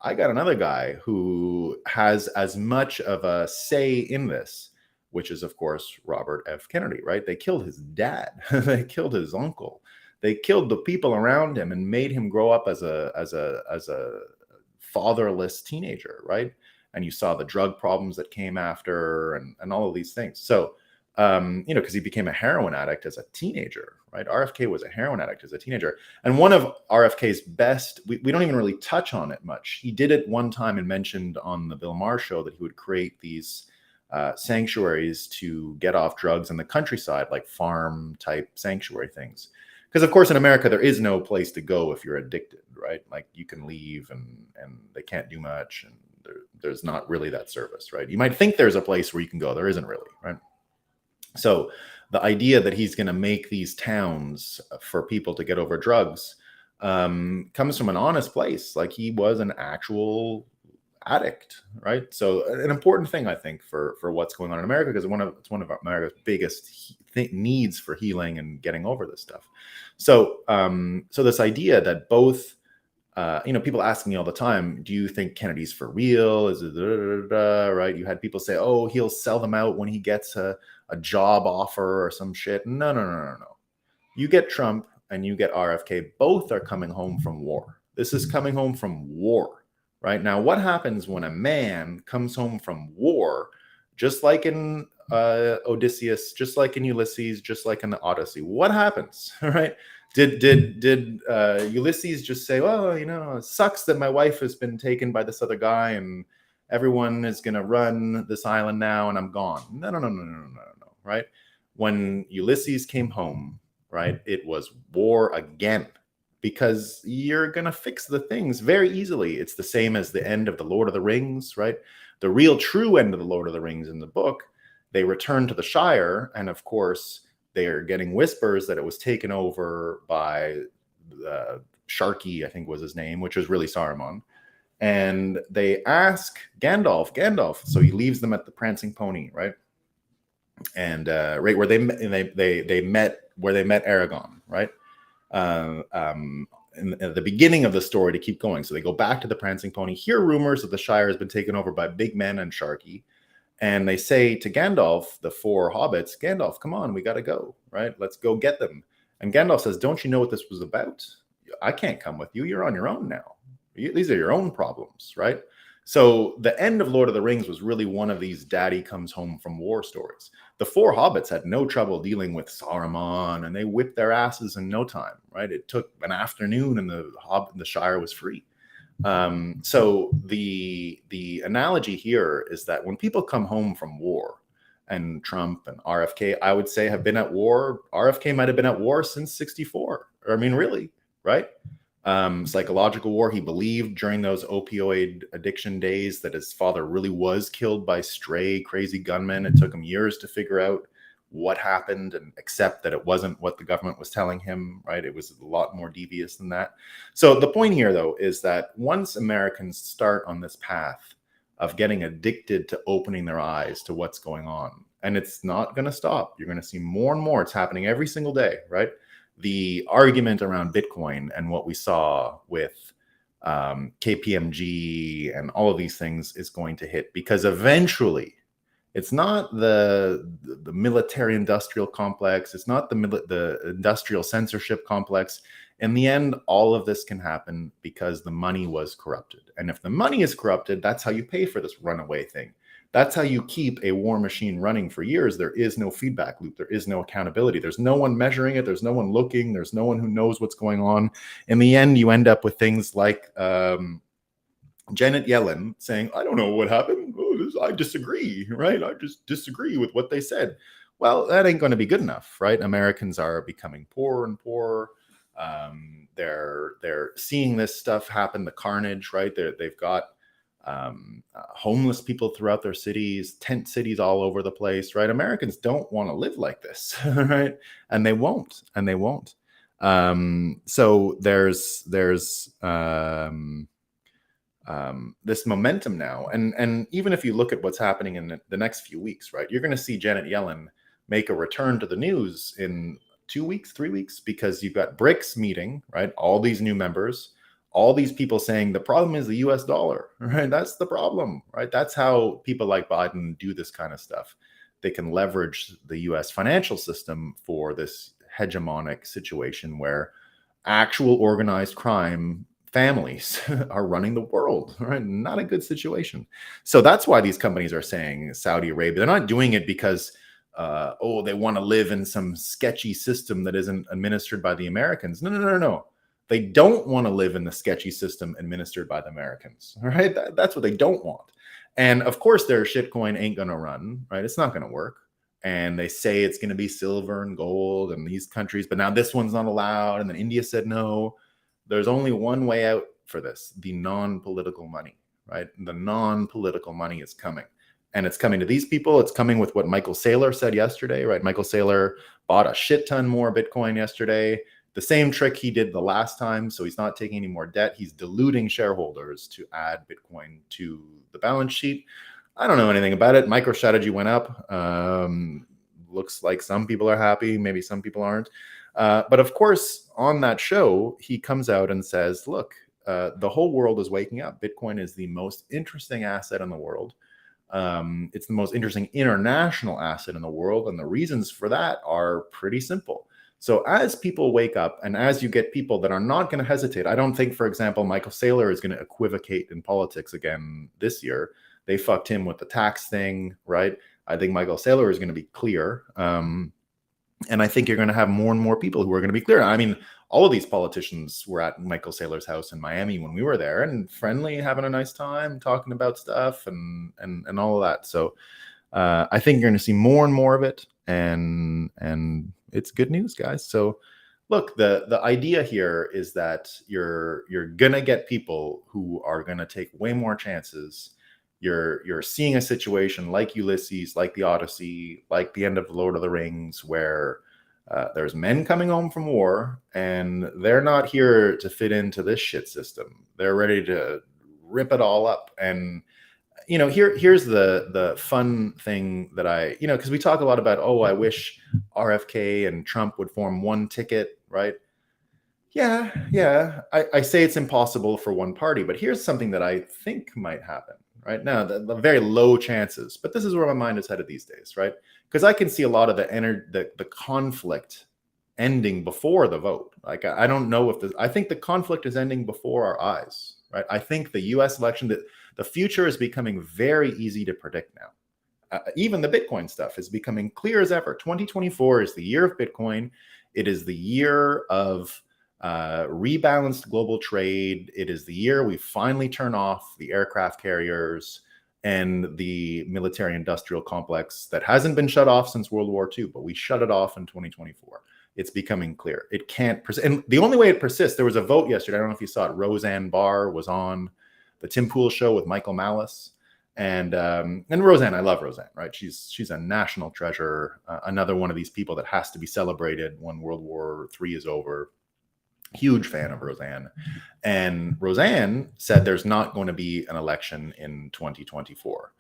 I got another guy who has as much of a say in this, which is, of course, Robert F. Kennedy, right? They killed his dad. They killed his uncle. They killed the people around him and made him grow up as a fatherless teenager, right? And you saw the drug problems that came after and all of these things. So, because he became a heroin addict as a teenager, right? RFK was a heroin addict as a teenager. And one of RFK's best, we don't even really touch on it much. He did it one time and mentioned on the Bill Maher show that he would create these sanctuaries to get off drugs in the countryside, like farm type sanctuary things. Because, of course, in America, there is no place to go if you're addicted, right? Like you can leave and they can't do much. And there's not really that service, right? You might think there's a place where you can go. There isn't really, right? So the idea that he's going to make these towns for people to get over drugs comes from an honest place. Like he was an actual addict, right? So an important thing, I think, for what's going on in America, because it's one of America's biggest needs for healing and getting over this stuff. So so this idea that both people asking me all the time, do you think Kennedy's for real? Is it right? You had people say, oh, he'll sell them out when he gets a job offer or some shit. No. You get Trump and you get RFK. Both are coming home from war. This is coming home from war, right? Now, what happens when a man comes home from war, just like in Odysseus, just like in Ulysses, just like in the Odyssey? What happens, right? Did Ulysses just say, well, it sucks that my wife has been taken by this other guy and everyone is going to run this island now and I'm gone? No, right? When Ulysses came home, right, it was war again because you're going to fix the things very easily. It's the same as the end of the Lord of the Rings, right? The real true end of the Lord of the Rings in the book, they return to the Shire and, of course, they're getting whispers that it was taken over by Sharky, I think was his name, which was really Saruman. And they ask Gandalf, so he leaves them at the Prancing Pony, right? And right where they met Aragorn, right? At the beginning of the story to keep going. So they go back to the Prancing Pony, hear rumors that the Shire has been taken over by big men and Sharky. And they say to Gandalf, the four hobbits, Gandalf, come on, we got to go, right? Let's go get them. And Gandalf says, don't you know what this was about? I can't come with you. You're on your own now. These are your own problems, right? So the end of Lord of the Rings was really one of these daddy comes home from war stories. The four hobbits had no trouble dealing with Saruman, and they whipped their asses in no time, right? It took an afternoon, and the Shire was free. So the analogy here is that when people come home from war, and Trump and RFK, I would say, have been at war. RFK might have been at war since '64. I mean, really, right? Psychological war. He believed during those opioid addiction days that his father really was killed by stray, crazy gunmen. It took him years to figure out what happened and accept that it wasn't what the government was telling him, right? It was a lot more devious than that. So the point here, though, is that once Americans start on this path of getting addicted to opening their eyes to what's going on, and it's not going to stop. You're going to see more and more. It's happening every single day, right? The argument around Bitcoin and what we saw with KPMG and all of these things is going to hit, because eventually it's not the military industrial complex. It's not the industrial censorship complex. In the end, all of this can happen because the money was corrupted. And if the money is corrupted, that's how you pay for this runaway thing. That's how you keep a war machine running for years. There is no feedback loop. There is no accountability. There's no one measuring it. There's no one looking. There's no one who knows what's going on. In the end, you end up with things like Janet Yellen saying, I don't know what happened. I disagree, right? I just disagree with what they said. Well, that ain't going to be good enough, right? Americans are becoming poorer and poorer. They're seeing this stuff happen, the carnage, right? They've got homeless people throughout their cities, tent cities all over the place, right? Americans don't want to live like this, right? And they won't. So there's this momentum now, and even if you look at what's happening in the next few weeks, right, you're going to see Janet Yellen make a return to the news in 2 weeks, 3 weeks, because you've got BRICS meeting, right? All these new members, all these people saying the problem is the US dollar, right? That's the problem, right? That's how people like Biden do this kind of stuff. They can leverage the US financial system for this hegemonic situation where actual organized crime families are running the world, right? Not a good situation. So that's why these companies are saying Saudi Arabia. They're not doing it because, they want to live in some sketchy system that isn't administered by the Americans. No. They don't want to live in the sketchy system administered by the Americans, right? That's what they don't want. And of course, their shitcoin ain't going to run, right? It's not going to work. And they say it's going to be silver and gold and these countries, but now this one's not allowed. And then India said no. There's only one way out for this: the non-political money, right? The non-political money is coming. And it's coming to these people. It's coming with what Michael Saylor said yesterday, right? Michael Saylor bought a shit ton more Bitcoin yesterday. The same trick he did the last time. So he's not taking any more debt. He's diluting shareholders to add Bitcoin to the balance sheet. I don't know anything about it. MicroStrategy went up. Looks like some people are happy. Maybe some people aren't. But of course, on that show, he comes out and says, look, the whole world is waking up. Bitcoin is the most interesting asset in the world. It's the most interesting international asset in the world. And the reasons for that are pretty simple. So as people wake up and as you get people that are not going to hesitate, I don't think, for example, Michael Saylor is going to equivocate in politics again this year. They fucked him with the tax thing, right? I think Michael Saylor is going to be clear. And I think you're going to have more and more people who are going to be clear. I mean, all of these politicians were at Michael Saylor's house in Miami when we were there, and friendly, having a nice time, talking about stuff and all of that. So I think you're going to see more and more of it, and it's good news, guys. So look, the idea here is that you're going to get people who are going to take way more chances. You're seeing a situation like Ulysses, like the Odyssey, like the end of Lord of the Rings, where there's men coming home from war, and they're not here to fit into this shit system. They're ready to rip it all up. And here's the fun thing that because we talk a lot about, I wish RFK and Trump would form one ticket, right? Yeah. I say it's impossible for one party, but here's something that I think might happen. Right now, the very low chances, but this is where my mind is headed these days, right? Because I can see a lot of the conflict ending before the vote. Like, I don't know if I think the conflict is ending before our eyes, right? I think the US election, that the future is becoming very easy to predict now. Even the Bitcoin stuff is becoming clear as ever. 2024 is the year of Bitcoin. It is the year of rebalanced global trade. It is the year we finally turn off the aircraft carriers and the military industrial complex that hasn't been shut off since World War II, but we shut it off in 2024. It's becoming clear. It can't persist. And the only way it persists, there was a vote yesterday. I don't know if you saw it. Roseanne Barr was on the Tim Pool show with Michael Malice. And Roseanne, I love Roseanne, right? She's a national treasure, another one of these people that has to be celebrated when World War III is over. Huge fan of Roseanne. And Roseanne said there's not going to be an election in 2024.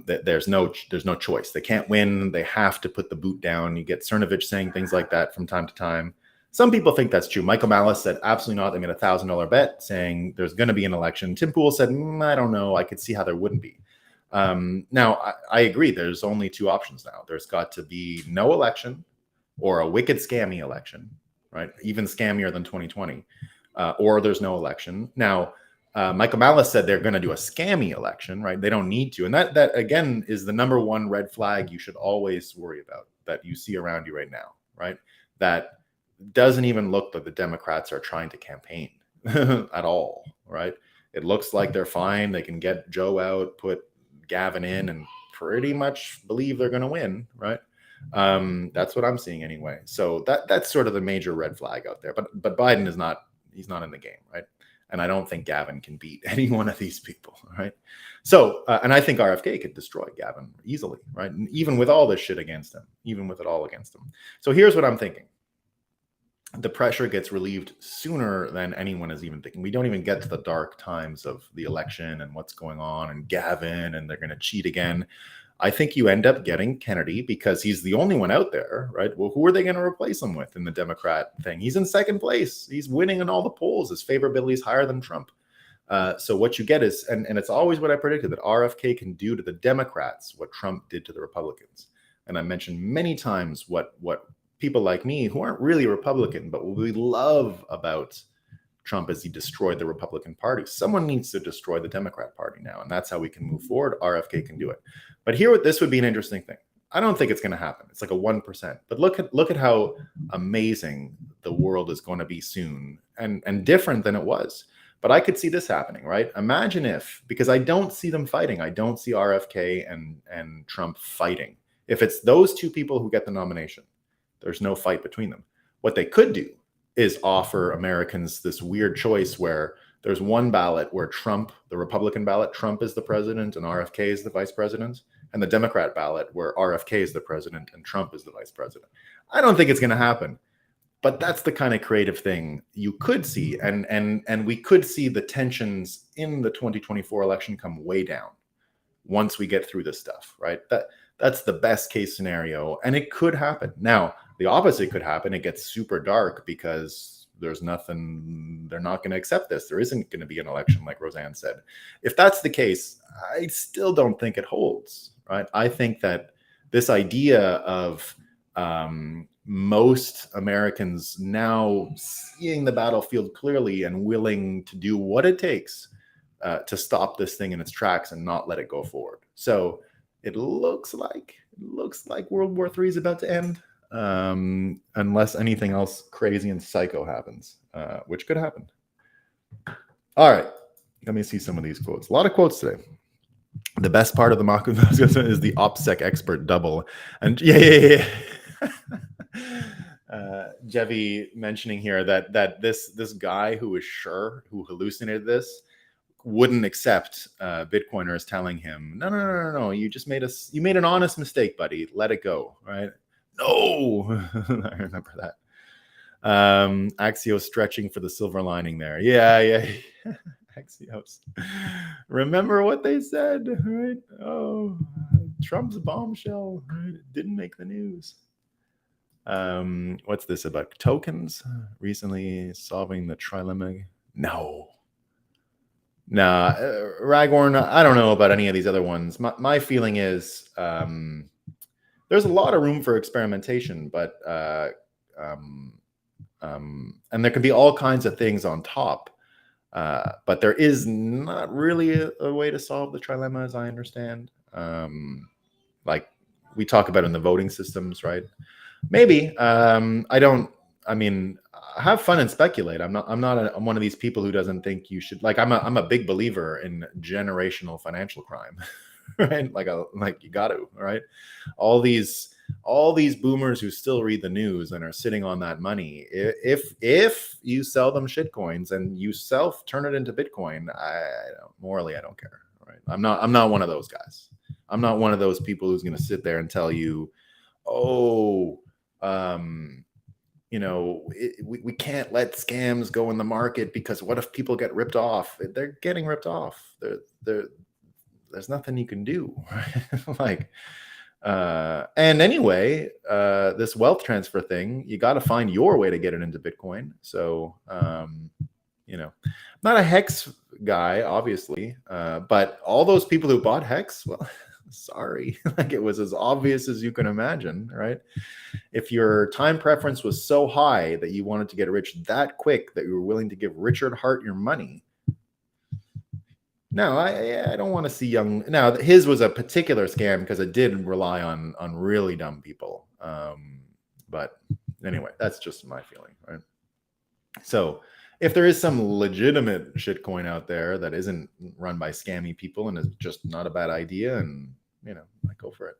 There's no choice. They can't win. They have to put the boot down. You get Cernovich saying things like that from time to time. Some people think that's true. Michael Malice said, absolutely not. They made a $1,000 bet saying there's going to be an election. Tim Pool said, I don't know. I could see how there wouldn't be. Now, I agree. There's only two options now. There's got to be no election or a wicked scammy election, right? Even scammier than 2020, or there's no election. Now, Michael Malice said they're going to do a scammy election, right? They don't need to. And that again, is the number one red flag you should always worry about that you see around you right now, right? That doesn't even look like the Democrats are trying to campaign at all, right? It looks like they're fine. They can get Joe out, put Gavin in, and pretty much believe they're going to win, right? That's what I'm seeing anyway. So that's sort of the major red flag out there. But Biden is not. He's not in the game, right? And I don't think Gavin can beat any one of these people, right? So, and I think RFK could destroy Gavin easily, right? And even with all this shit against him, even with it all against him. So here's what I'm thinking. The pressure gets relieved sooner than anyone is even thinking. We don't even get to the dark times of the election and what's going on and Gavin and they're going to cheat again. I think you end up getting Kennedy because he's the only one out there, right? Well, who are they going to replace him with in the Democrat thing? He's in second place. He's winning in all the polls. His favorability is higher than Trump. So what you get is, and it's always what I predicted, that RFK can do to the Democrats what Trump did to the Republicans. And I mentioned many times what people like me who aren't really Republican, but what we love about Trump is he destroyed the Republican Party. Someone needs to destroy the Democrat Party now, and that's how we can move forward. RFK can do it. But here, this would be an interesting thing. I don't think it's going to happen. It's like a 1%. But look at how amazing the world is going to be soon, and different than it was. But I could see this happening, right? Imagine if, because I don't see them fighting. I don't see RFK and Trump fighting. If it's those two people who get the nomination, there's no fight between them. What they could do is offer Americans this weird choice where there's one ballot where Trump, the Republican ballot, Trump is the president and RFK is the vice president, and the Democrat ballot where RFK is the president and Trump is the vice president. I don't think it's going to happen, but that's the kind of creative thing you could see, and we could see the tensions in the 2024 election come way down once we get through this stuff, right? That's the best case scenario, and it could happen. Now, the opposite could happen. It gets super dark because there's nothing, they're not going to accept this. There isn't going to be an election, like Roseanne said. If that's the case, I still don't think it holds, right? I think that this idea of most Americans now seeing the battlefield clearly and willing to do what it takes to stop this thing in its tracks and not let it go forward. So it looks like World War III is about to end. Unless anything else crazy and psycho happens, which could happen. All right, let me see some of these quotes. A lot of quotes today. The best part of the mock is the OPSEC expert double. And yeah. Jevi mentioning here that this guy who who hallucinated this wouldn't accept Bitcoiners telling him, no, you made an honest mistake, buddy. Let it go, right? No, I remember that. Axios stretching for the silver lining there. Yeah. Axios. Remember what they said, right? Oh, Trump's bombshell, right? It didn't make the news. What's this about? Tokens recently solving the trilemma? No. Nah, Ragorn, I don't know about any of these other ones. My feeling is there's a lot of room for experimentation, but and there can be all kinds of things on top. But there is not really a way to solve the trilemma, as I understand. Like we talk about in the voting systems, right? Maybe. I don't. I mean, have fun and speculate. I'm I'm one of these people who doesn't think you should. Like, I'm a big believer in generational financial crime, right? Like you got to, right? All these boomers who still read the news and are sitting on that money. If you sell them shit coins and you turn it into Bitcoin, morally I don't care. Right? I'm not one of those guys. I'm not one of those people who's going to sit there and tell you, oh, we can't let scams go in the market because what if people get ripped off? They're getting ripped off. There's nothing you can do. Like, and anyway, this wealth transfer thing, you got to find your way to get it into Bitcoin. So, I'm not a Hex guy, obviously, but all those people who bought Hex, well, sorry, like it was as obvious as you can imagine, right? If your time preference was so high that you wanted to get rich that quick that you were willing to give Richard Hart your money. No, I don't want to see young. Now, his was a particular scam because it did rely on really dumb people. But anyway, that's just my feeling, right? So if there is some legitimate shitcoin out there that isn't run by scammy people and is just not a bad idea, and I go for it.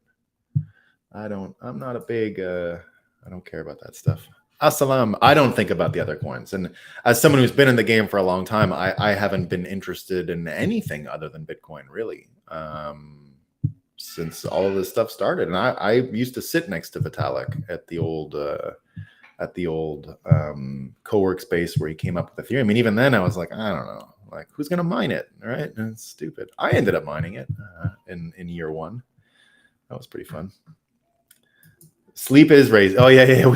I'm not a big. I don't care about that stuff. Assalam. I don't think about the other coins. And as someone who's been in the game for a long time, I haven't been interested in anything other than Bitcoin, really, since all of this stuff started. And I used to sit next to Vitalik at the old co-work space where he came up with Ethereum. I mean, even then I was like, I don't know, like who's going to mine it, right? And it's stupid. I ended up mining it in year one. That was pretty fun. Sleep is raised. Oh yeah.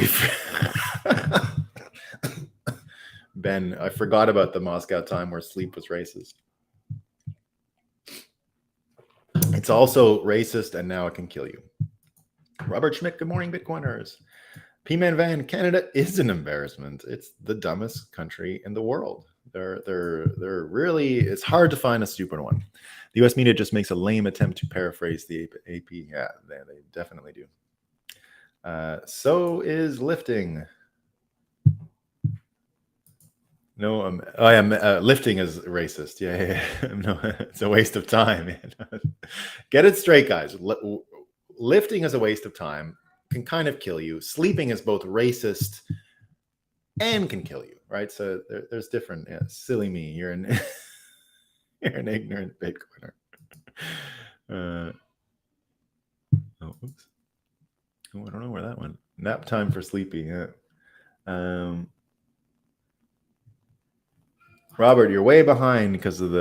Ben, I forgot about the Moscow time where sleep was racist. It's also racist, and now it can kill you. Robert Schmidt, good morning, Bitcoiners. P-Man Van, Canada is an embarrassment. It's the dumbest country in the world. They're really, it's hard to find a stupid one. The US media just makes a lame attempt to paraphrase the AP. Yeah, they definitely do. So is lifting. No, I am lifting is racist. Yeah. No, it's a waste of time. Get it straight, guys. Lifting is a waste of time. Can kind of kill you. Sleeping is both racist and can kill you, right? So there's different. Yeah, silly me. You're an ignorant Bitcoiner. Oops. Oh, I don't know where that went. Nap time for sleepy. Yeah. Robert, you're way behind because of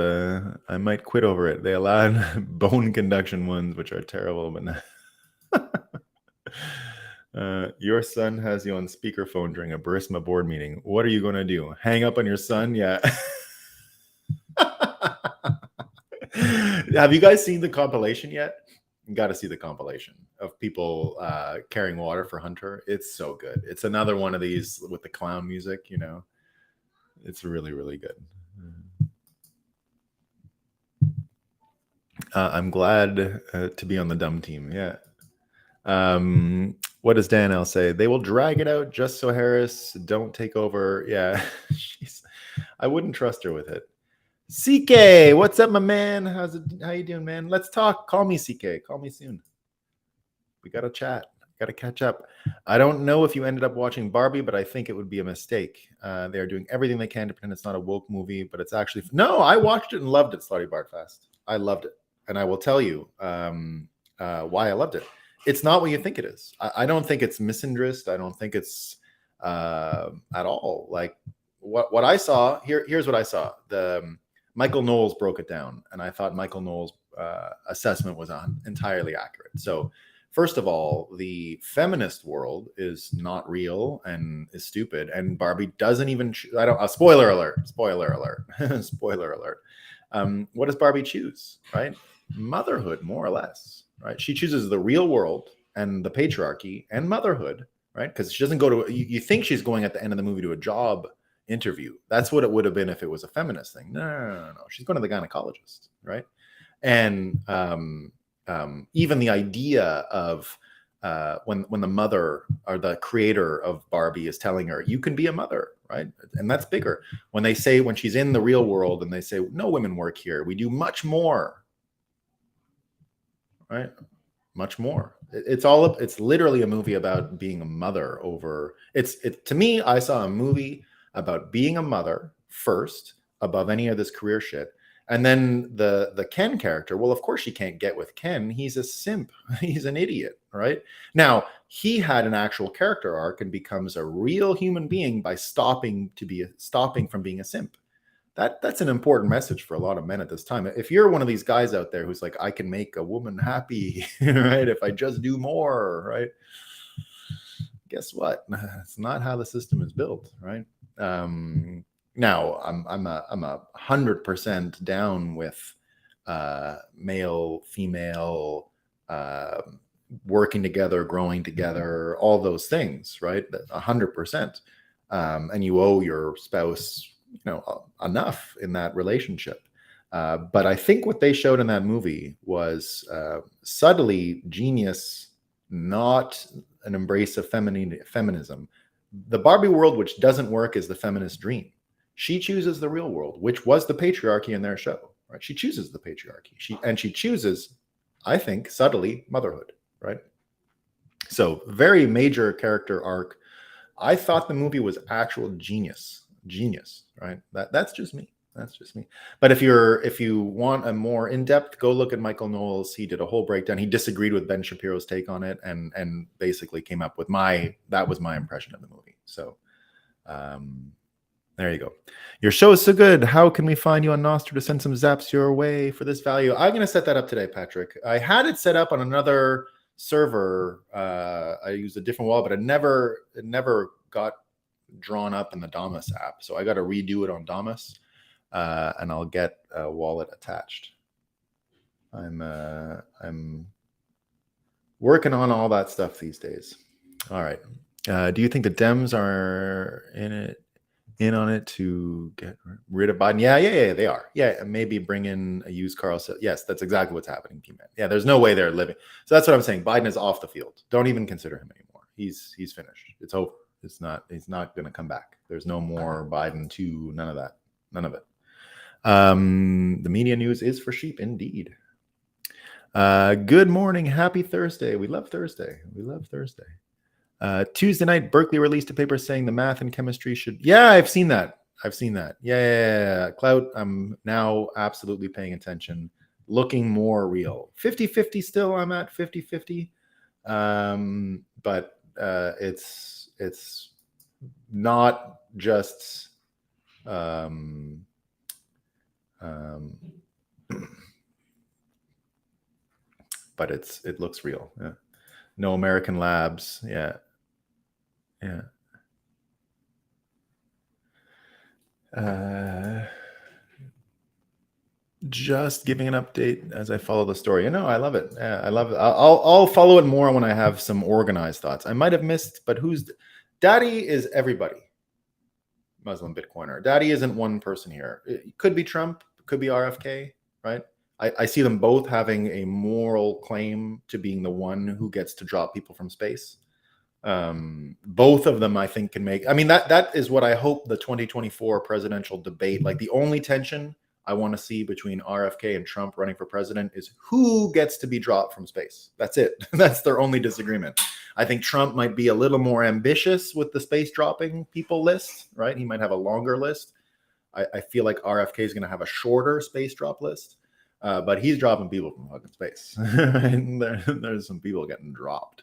I might quit over it. They allowed bone conduction ones, which are terrible, but your son has you on speakerphone during a Burisma board meeting. What are you going to do? Hang up on your son? Yeah. Have you guys seen the compilation yet? You got to see the compilation of people carrying water for Hunter. It's so good. It's another one of these with the clown music, It's really, really good. I'm glad to be on the dumb team. Yeah. What does Dan L say? They will drag it out just so Harris don't take over. Yeah. I wouldn't trust her with it. CK, what's up, my man? How you doing, man? Let's talk. Call me, CK. Call me soon. We got to chat. Got to catch up. I don't know if you ended up watching Barbie, but I think it would be a mistake. They are doing everything they can to pretend it's not a woke movie, but it's actually... No, I watched it and loved it, Slutty Bartfast. I loved it. And I will tell you why I loved it. It's not what you think it is. I don't think it's misandrist. I don't think it's at all. Like what I saw, here's what I saw. Michael Knowles broke it down, and I thought Michael Knowles' assessment was entirely accurate. So first of all, the feminist world is not real and is stupid, and Barbie doesn't even... spoiler alert. Spoiler alert. What does Barbie choose, right? Motherhood, more or less, right? She chooses the real world and the patriarchy and motherhood, right? Because she doesn't go to... You think she's going at the end of the movie to a job interview. That's what it would have been if it was a feminist thing. No. She's going to the gynecologist, right? And even the idea of when the mother or the creator of Barbie is telling her, you can be a mother, right? And that's bigger. When they say, when she's in the real world and they say, no women work here, we do much more, right? Much more. It's literally a movie about being a mother over, to me, I saw a movie about being a mother first above any of this career shit. And then the Ken character, well, of course she can't get with Ken. He's a simp. He's an idiot, right? Now, he had an actual character arc and becomes a real human being by stopping from being a simp. That's an important message for a lot of men at this time. If you're one of these guys out there who's like, I can make a woman happy, right? If I just do more, right? Guess what? It's not how the system is built, right? Now, I'm 100% down with male, female, working together, growing together, all those things, right? 100%. And you owe your spouse, enough in that relationship. But I think what they showed in that movie was subtly genius, not an embrace of feminism. The Barbie world, which doesn't work, is the feminist dream. She chooses the real world, which was the patriarchy in their show, right? She chooses the patriarchy. She chooses, I think, subtly motherhood, right? So very major character arc. I thought the movie was actual genius, right? That's just me. But if you want a more in-depth, go look at Michael Knowles. He did a whole breakdown. He disagreed with Ben Shapiro's take on it and basically came up with that was my impression of the movie. So there you go. Your show is so good. How can we find you on Nostr to send some zaps your way for this value? I'm going to set that up today, Patrick. I had it set up on another server. I used a different wallet, but it never got drawn up in the Damus app. So I got to redo it on Damus, and I'll get a wallet attached. I'm working on all that stuff these days. All right. Do you think the Dems are in on it to get rid of Biden? Yeah, they are. Yeah, maybe bring in a used Carlson. Yes, that's exactly what's happening, P-Man. Yeah, there's no way they're living. So that's what I'm saying. Biden is off the field. Don't even consider him anymore. He's finished. It's over. He's not going to come back. There's no more Biden 2, none of that. None of it. The media news is for sheep indeed. Good morning. Happy Thursday. We love Thursday. Tuesday night, Berkeley released a paper saying the math and chemistry should... Yeah, I've seen that. Yeah. Clout, I'm now absolutely paying attention. Looking more real. 50-50 still. I'm at 50-50. But it's not just... but it looks real. Yeah. No American labs. Yeah. Just giving an update as I follow the story. I love it. Yeah, I love it. I'll follow it more when I have some organized thoughts. I might have missed, but Daddy is everybody. Muslim Bitcoiner. Daddy isn't one person here. It could be Trump, could be RFK, right? I see them both having a moral claim to being the one who gets to drop people from space. Both of them, I think, can make... I mean, that is what I hope the 2024 presidential debate, like the only tension I want to see between RFK and Trump running for president is who gets to be dropped from space. That's it. That's their only disagreement. I think Trump might be a little more ambitious with the space dropping people list, right? He might have a longer list. I feel like RFK is going to have a shorter space drop list. But he's dropping people from fucking space. And there's some people getting dropped.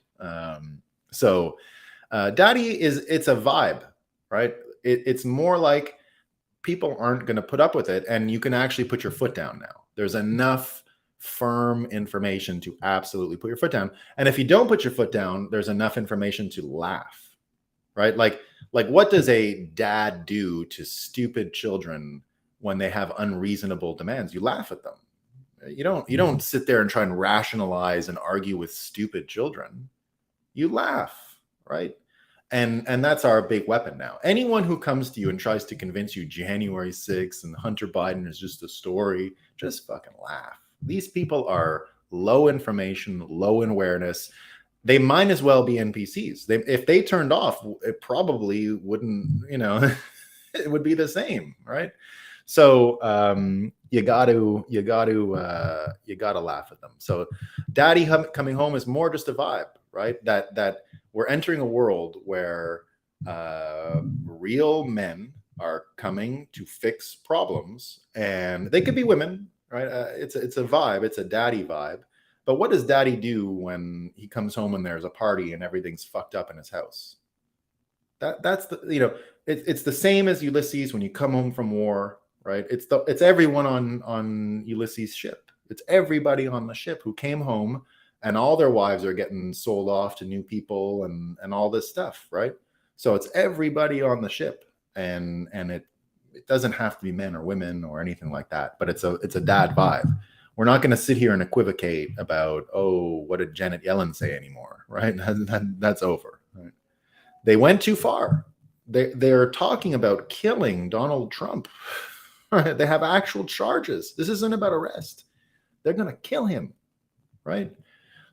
So Daddy it's a vibe, right? It's more like people aren't going to put up with it, and you can actually put your foot down now. There's enough firm information to absolutely put your foot down. And if you don't put your foot down, there's enough information to laugh, right? Like what does a dad do to stupid children when they have unreasonable demands? You laugh at them. You don't sit there and try and rationalize and argue with stupid children. You laugh, right? And that's our big weapon now. Anyone who comes to you and tries to convince you January 6th and Hunter Biden is just a story, just fucking laugh. These people are low information, low in awareness. They might as well be NPCs. If they turned off, it probably wouldn't, it would be the same, right? So you got to laugh at them. So daddy coming home is more just a vibe, right? That we're entering a world where real men are coming to fix problems, and they could be women, right? It's a vibe. It's a daddy vibe. But what does daddy do when he comes home and there's a party and everything's fucked up in his house? That's the it's the same as Ulysses when you come home from war, right? It's everyone on Ulysses' ship. It's everybody on the ship who came home, and all their wives are getting sold off to new people and all this stuff, right? So it's everybody on the ship, and it doesn't have to be men or women or anything like that, but it's a dad vibe. We're not going to sit here and equivocate about, oh, what did Janet Yellen say anymore, right? That's over. Right? They went too far. They're talking about killing Donald Trump. Right? They have actual charges. This isn't about arrest. They're going to kill him, right?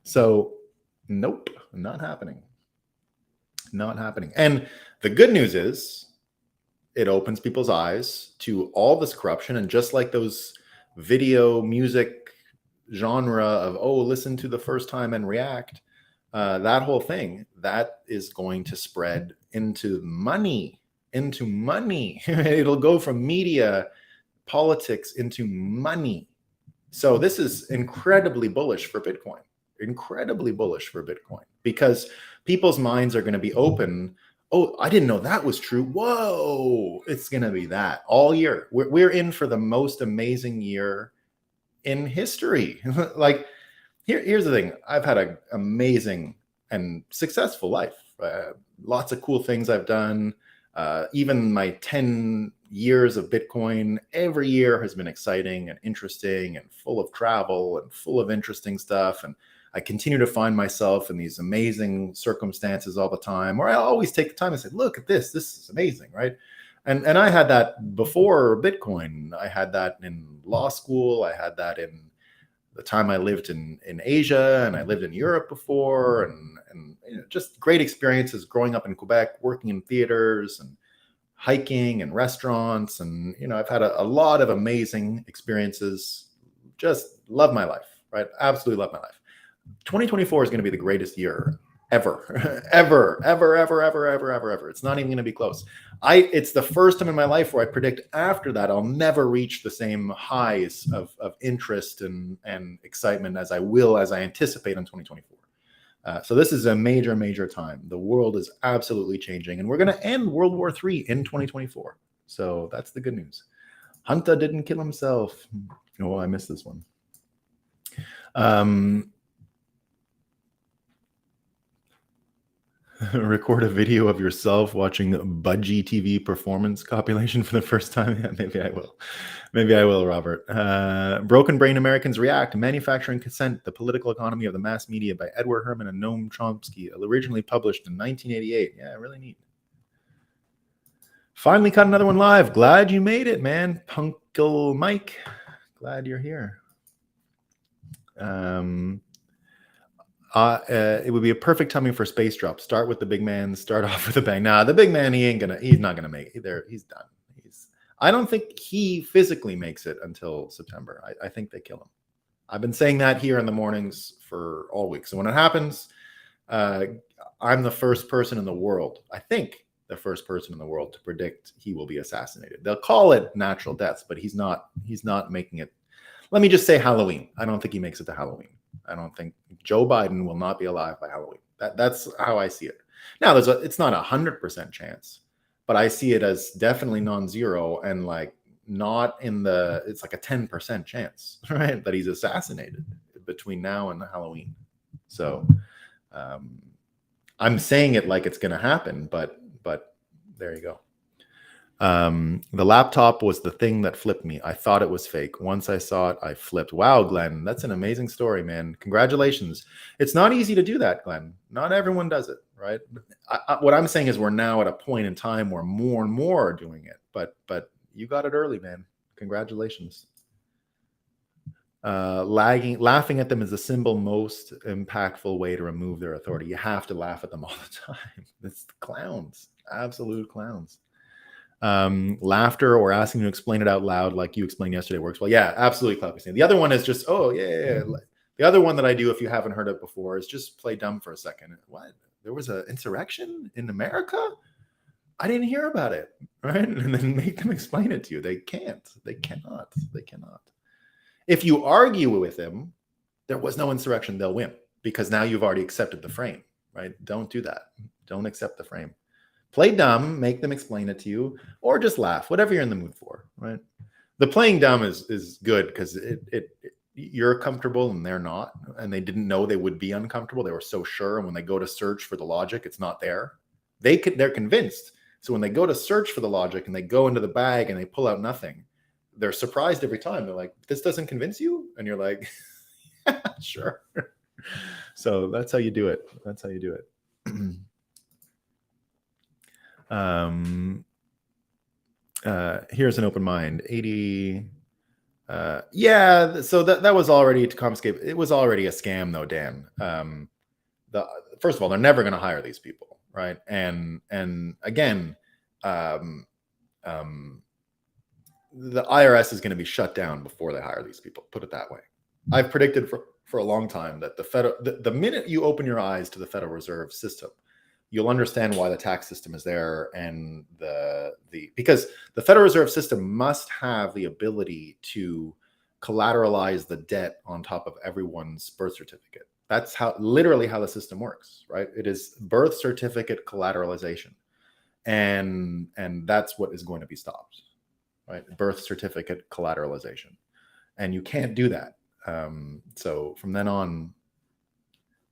So, nope, not happening. Not happening. And the good news is it opens people's eyes to all this corruption. And just like those video music genre of, oh, listen to the first time and react, that whole thing, that is going to spread into money. It'll go from media, politics into money. So this is incredibly bullish for Bitcoin. Because people's minds are going to be open. Oh, I didn't know that was true. Whoa, it's going to be that all year. We're in for the most amazing year in history. Like, here's the thing. I've had an amazing and successful life. Lots of cool things I've done. Even my 10 years of Bitcoin, every year has been exciting and interesting and full of travel and full of interesting stuff. And I continue to find myself in these amazing circumstances all the time, where I always take the time and say, look at this is amazing, right? And I had that before Bitcoin. I had that in law school. I had that in the time I lived in Asia, and I lived in Europe before, and just great experiences growing up in Quebec, working in theaters and hiking and restaurants. And, I've had a lot of amazing experiences. Just love my life, right? Absolutely love my life. 2024 is going to be the greatest year ever, ever. It's not even going to be close. It's the first time in my life where I predict after that I'll never reach the same highs of interest and excitement as I anticipate in 2024. So this is a major time. The world is absolutely changing, and we're going to end World War III in 2024. So that's the good news. Hunter didn't kill himself. Oh, I missed this one. Record a video of yourself watching Budgie TV performance compilation for the first time. Yeah, maybe I will, Robert. Broken Brain Americans React, Manufacturing Consent, The Political Economy of the Mass Media by Edward Herman and Noam Chomsky, originally published in 1988. Yeah, really neat. Finally caught another one live. Glad you made it, man. Punkle Mike, glad you're here. It would be a perfect timing for space drop. Start with the big man. Start off with a bang. Nah, the big man, he's not gonna make it. He's done. I don't think he physically makes it until September. I think they kill him. I've been saying that here in the mornings for all week. So when it happens, I'm the first person in the world, I think the first person in the world to predict he will be assassinated. They'll call it natural deaths, but he's not making it. Let me just say Halloween. I don't think he makes it to Halloween. I don't think Joe Biden will not be alive by Halloween. That's how I see it. Now, it's not 100% chance, but I see it as definitely non-zero, and like not in it's like a 10% chance, right, that he's assassinated between now and Halloween. So I'm saying it like it's going to happen, but there you go. The laptop was the thing that flipped me. I thought it was fake. Once I saw it, I flipped. Wow, Glenn, that's an amazing story, man. Congratulations. It's not easy to do that, Glenn. Not everyone does it, right? What I'm saying is we're now at a point in time where more and more are doing it, but you got it early, man. Congratulations. Laughing at them is the simple, most impactful way to remove their authority. You have to laugh at them all the time. It's clowns, absolute clowns. Laughter or asking to explain it out loud, like you explained yesterday, works well. Yeah, absolutely, Clappy. The other one is just, oh yeah. The other one that I do, if you haven't heard it before, is just play dumb for a second. What? There was an insurrection in America? I didn't hear about it, right? And then make them explain it to you. They can't. They cannot. They cannot. If you argue with them, there was no insurrection, they'll win, because now you've already accepted the frame, right? Don't do that. Don't accept the frame. Play dumb, make them explain it to you, or just laugh, whatever you're in the mood for, right? The playing dumb is good because you're comfortable and they're not, and they didn't know they would be uncomfortable. They were so sure, and when they go to search for the logic, it's not there. They're convinced. So when they go to search for the logic and they go into the bag and they pull out nothing, they're surprised every time. They're like, this doesn't convince you? And you're like, yeah, sure. So that's how you do it. That's how you do it. Here's an open mind. 80. Yeah, so that was already to confiscate. It was already a scam though, Dan. First of all, they're never going to hire these people, right? And again, the IRS is going to be shut down before they hire these people. Put it that way. I've predicted for a long time that the minute you open your eyes to the Federal Reserve System, you'll understand why the tax system is there, and because the Federal Reserve System must have the ability to collateralize the debt on top of everyone's birth certificate. That's literally how the system works, right? It is birth certificate collateralization, and that's what is going to be stopped. Right, birth certificate collateralization, and you can't do that. So from then on,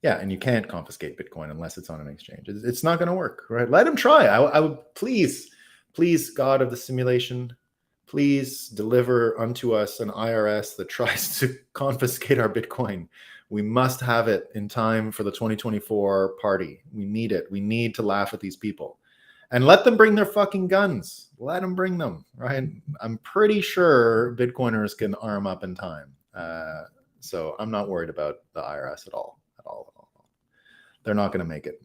yeah, and you can't confiscate Bitcoin unless it's on an exchange. It's not going to work, right? Let them try. I would please, God of the simulation, please deliver unto us an IRS that tries to confiscate our Bitcoin. We must have it in time for the 2024 party. We need it. We need to laugh at these people. And let them bring their fucking guns. Let them bring them, right? I'm pretty sure Bitcoiners can arm up in time. So I'm not worried about the IRS at all. They're not going to make it.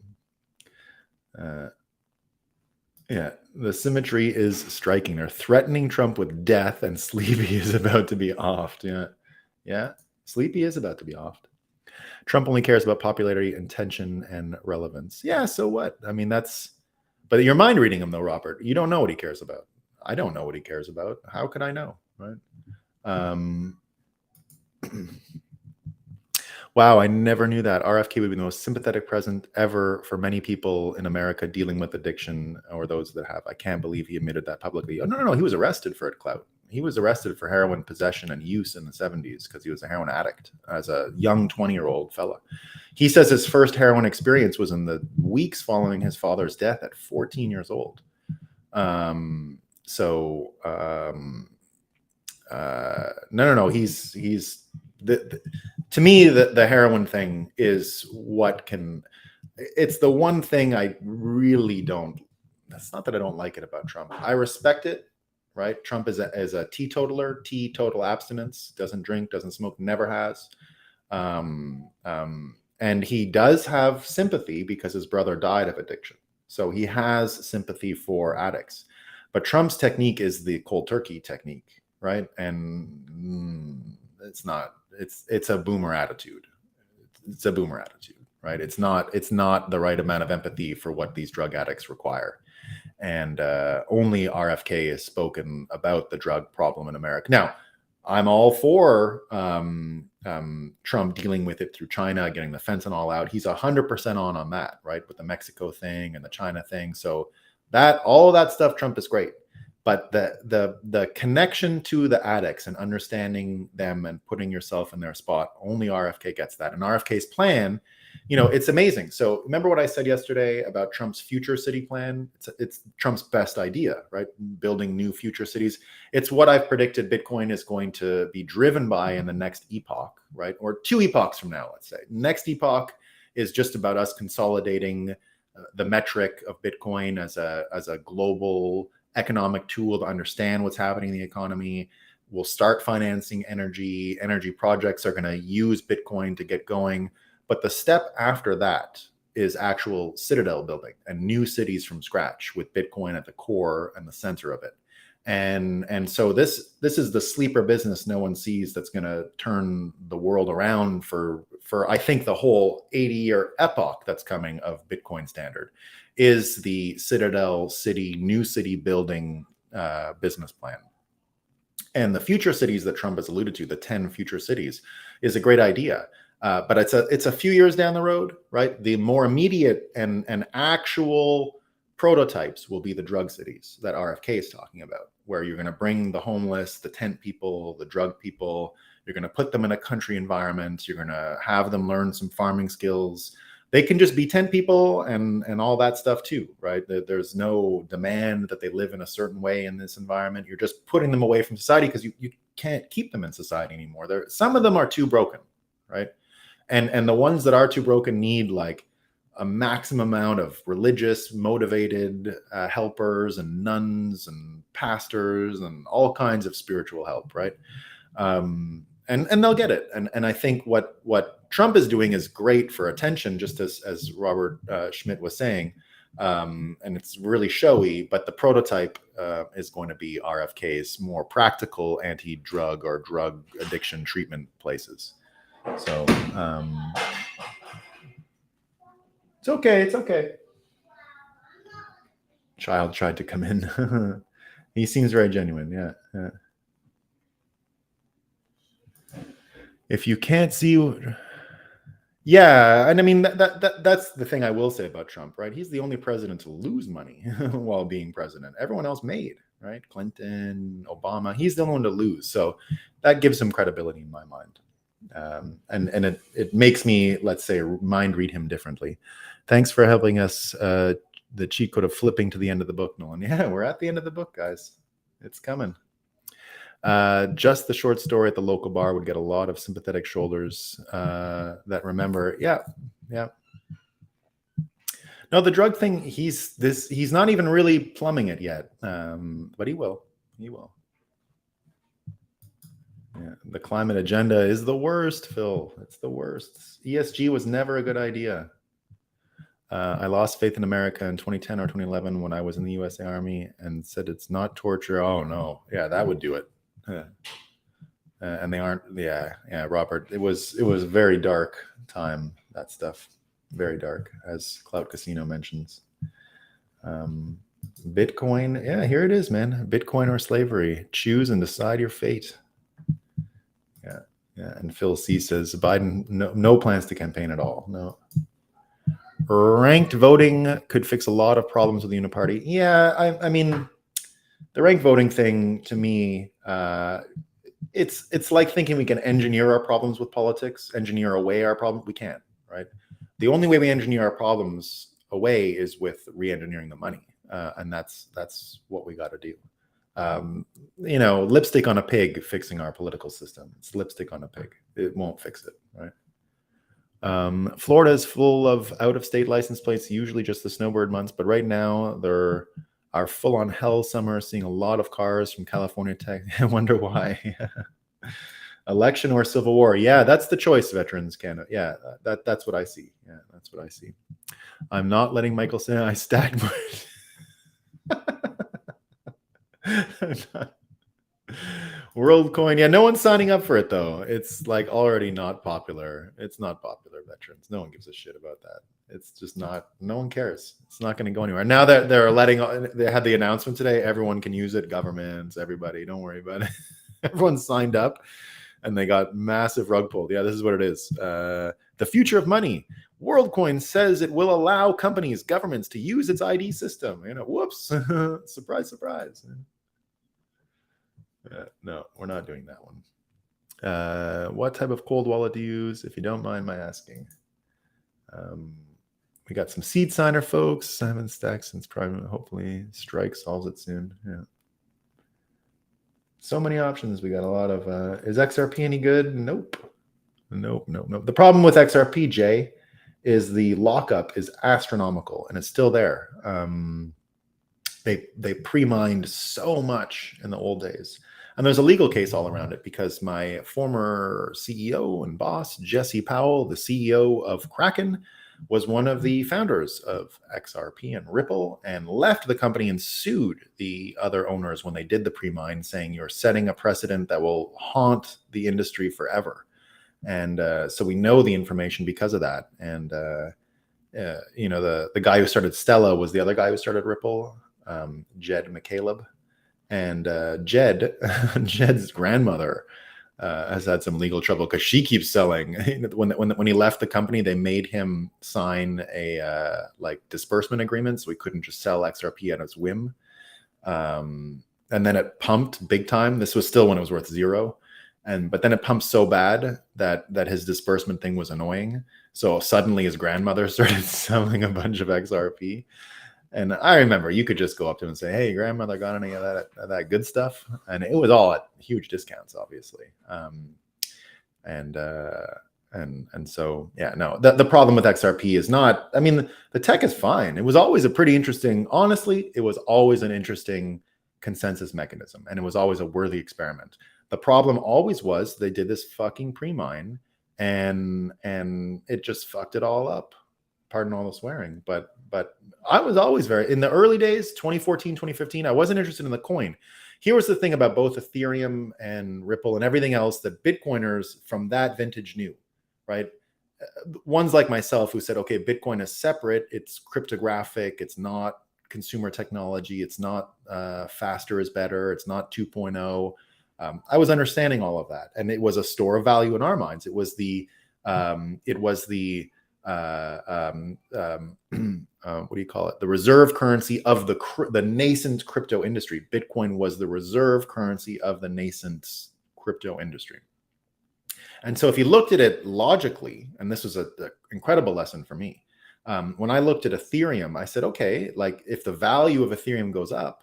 Yeah, the symmetry is striking. They're threatening Trump with death, and Sleepy is about to be offed. Yeah, Sleepy is about to be offed. Trump only cares about popularity, intention, and relevance. Yeah, so what? I mean, but you're mind reading him though, Robert. You don't know what he cares about. I don't know what he cares about. How could I know, right? Wow, I never knew that. RFK would be the most sympathetic president ever for many people in America dealing with addiction, or those that have. I can't believe he admitted that publicly. Oh, no. He was arrested for it, Clout. He was arrested for heroin possession and use in the 70s because he was a heroin addict as a young 20-year-old fella. He says his first heroin experience was in the weeks following his father's death at 14 years old. No. He's to me, the heroin thing is it's the one thing I really don't. That's not that I don't like it about Trump. I respect it, right? Trump is a teetotaler, teetotal abstinence, doesn't drink, doesn't smoke, never has. And he does have sympathy because his brother died of addiction. So he has sympathy for addicts. But Trump's technique is the cold turkey technique, right? And it's a boomer attitude. It's a boomer attitude, right? It's not the right amount of empathy for what these drug addicts require. And only RFK has spoken about the drug problem in America. Now, I'm all for Trump dealing with it through China, getting the fentanyl out. He's 100% on that, right? With the Mexico thing and the China thing. So all of that stuff, Trump is great. But the connection to the addicts and understanding them and putting yourself in their spot, only RFK gets that. And RFK's plan, it's amazing. So remember what I said yesterday about Trump's future city plan? It's Trump's best idea, right? Building new future cities. It's what I've predicted Bitcoin is going to be driven by in the next epoch, right? Or 2 epochs from now, let's say. Next epoch is just about us consolidating the metric of Bitcoin as a global economic tool to understand what's happening in the economy. We'll start financing energy. Energy projects are going to use Bitcoin to get going. But the step after that is actual citadel building and new cities from scratch with Bitcoin at the core and the center of it. And so this is the sleeper business no one sees that's going to turn the world around for I think the whole 80-year epoch that's coming of Bitcoin standard is the citadel city, new city building business plan. And the future cities that Trump has alluded to, the 10 future cities, is a great idea. But it's a few years down the road, right? The more immediate and actual prototypes will be the drug cities that RFK is talking about, where you're going to bring the homeless, the tent people, the drug people. You're going to put them in a country environment. You're going to have them learn some farming skills. They can just be tent people and all that stuff too, right? There's no demand that they live in a certain way in this environment. You're just putting them away from society because you can't keep them in society anymore. Some of them are too broken, right? And the ones that are too broken need like a maximum amount of religious motivated helpers and nuns and pastors and all kinds of spiritual help, right? And they'll get it. And I think what Trump is doing is great for attention, just as Robert Schmidt was saying, and it's really showy. But the prototype is going to be RFK's more practical anti-drug or drug addiction treatment places. So it's okay. It's okay. Child tried to come in. He seems very genuine. Yeah. If you can't see, yeah, and I mean that's the thing I will say about Trump, right? He's the only president to lose money while being president. Everyone else made, right? Clinton, Obama. He's the only one to lose, so that gives him credibility in my mind. And it makes me, let's say, mind read him differently. Thanks for helping us. The cheat code of flipping to the end of the book, Nolan. Yeah, we're at the end of the book, guys. It's coming. Just the short story at the local bar would get a lot of sympathetic shoulders that remember. Yeah. No, the drug thing, he's not even really plumbing it yet, but he will. Yeah, the climate agenda is the worst, Phil. It's the worst. ESG was never a good idea. I lost faith in America in 2010 or 2011 when I was in the USA Army and said it's not torture. Oh no, yeah, that would do it. And they aren't. Yeah, Robert. It was a very dark time. That stuff, very dark, as Clout Casino mentions. Bitcoin. Yeah, here it is, man. Bitcoin or slavery. Choose and decide your fate. Yeah, and Phil C says Biden no plans to campaign at all. No. Ranked voting could fix a lot of problems with the uniparty. Yeah, I mean, the ranked voting thing to me, it's like thinking we can engineer our problems with politics, engineer away our problems. We can't, right? The only way we engineer our problems away is with re-engineering the money, and that's what we got to do. Lipstick on a pig fixing our political system. It's lipstick on a pig. It won't fix it, right? Florida is full of out-of-state license plates, usually just the snowbird months, but right now there are full-on hell summer, seeing a lot of cars from California tech. I wonder why. Election or civil war? Yeah, that's the choice, Veterans Canada. Yeah, that's what I see. Yeah, that's what I see. I'm not letting Michael say I stacked more. WorldCoin. Yeah, no one's signing up for it though. It's like already not popular. It's not popular, Veterans. No one gives a shit about that. It's just not. No one cares. It's not going to go anywhere. Now that they had the announcement today, everyone can use it. Governments, everybody. Don't worry about it. Everyone signed up, and they got massive rug pulled. Yeah, this is what it is. The future of money. WorldCoin says it will allow companies, governments to use its ID system. Whoops! Surprise, surprise. No, we're not doing that one. What type of cold wallet do you use, if you don't mind my asking? We got some seed signer folks. I haven't stacked since private. Hopefully Strike solves it soon. Yeah. So many options. We got a lot of, is XRP any good? Nope. The problem with XRP, Jay, is the lockup is astronomical, and it's still there. They pre-mined so much in the old days, and there's a legal case all around it because my former CEO and boss, Jesse Powell, the CEO of Kraken, was one of the founders of XRP and Ripple, and left the company and sued the other owners when they did the pre-mine, saying you're setting a precedent that will haunt the industry forever. And so we know the information because of that. And you know, the guy who started Stella was the other guy who started Ripple, Jed McCaleb. And Jed's grandmother has had some legal trouble because she keeps selling. When he left the company, they made him sign a like disbursement agreement, so he couldn't just sell XRP at his whim. And then it pumped big time. This was still when it was worth zero. But then it pumped so bad that his disbursement thing was annoying. So suddenly his grandmother started selling a bunch of XRP. And I remember you could just go up to him and say, "Hey, grandmother, got any of that good stuff?" And it was all at huge discounts, obviously. And so, yeah, no, the problem with XRP is not, I mean, the tech is fine. It was always a pretty interesting, honestly, it was always an interesting consensus mechanism, and it was always a worthy experiment. The problem always was they did this fucking pre-mine, and it just fucked it all up. Pardon all the swearing, but I was always in the early days, 2014, 2015, I wasn't interested in the coin. Here was the thing about both Ethereum and Ripple and everything else that Bitcoiners from that vintage knew, right? Ones like myself who said, okay, Bitcoin is separate, it's cryptographic, it's not consumer technology, it's not faster is better, it's not 2.0. I was understanding all of that, and it was a store of value in our minds. It was the what do you call it? The reserve currency of the nascent crypto industry. Bitcoin was the reserve currency of the nascent crypto industry. And so if you looked at it logically, and this was an incredible lesson for me, when I looked at Ethereum, I said, okay, like if the value of Ethereum goes up,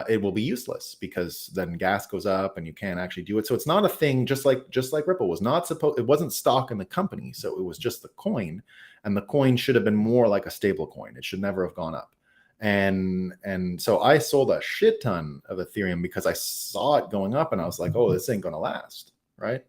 it will be useless because then gas goes up and you can't actually do it. So it's not a thing, just like Ripple was not supposed, it wasn't stock in the company. So it was just the coin, and the coin should have been more like a stable coin. It should never have gone up. And so I sold a shit ton of Ethereum because I saw it going up and I was like, oh, this ain't going to last. Right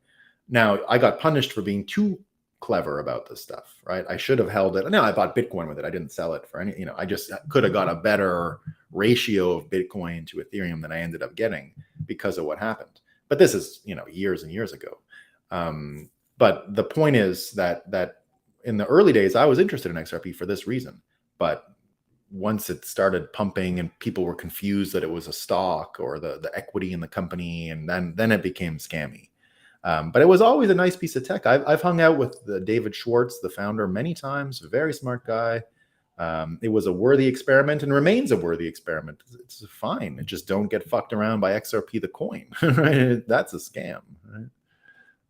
now, I got punished for being too clever about this stuff, right? I should have held it. No, I bought Bitcoin with it. I didn't sell it for any, you know, I just could have got a better ratio of Bitcoin to Ethereum than I ended up getting because of what happened. But this is, you know, years and years ago. But the point is that in the early days, I was interested in XRP for this reason. But once it started pumping and people were confused that it was a stock or the equity in the company, and then it became scammy. But it was always a nice piece of tech. I've hung out with David Schwartz, the founder, many times. Very smart guy. It was a worthy experiment and remains a worthy experiment. It's fine. It just don't get fucked around by XRP the coin. Right? That's a scam. Right?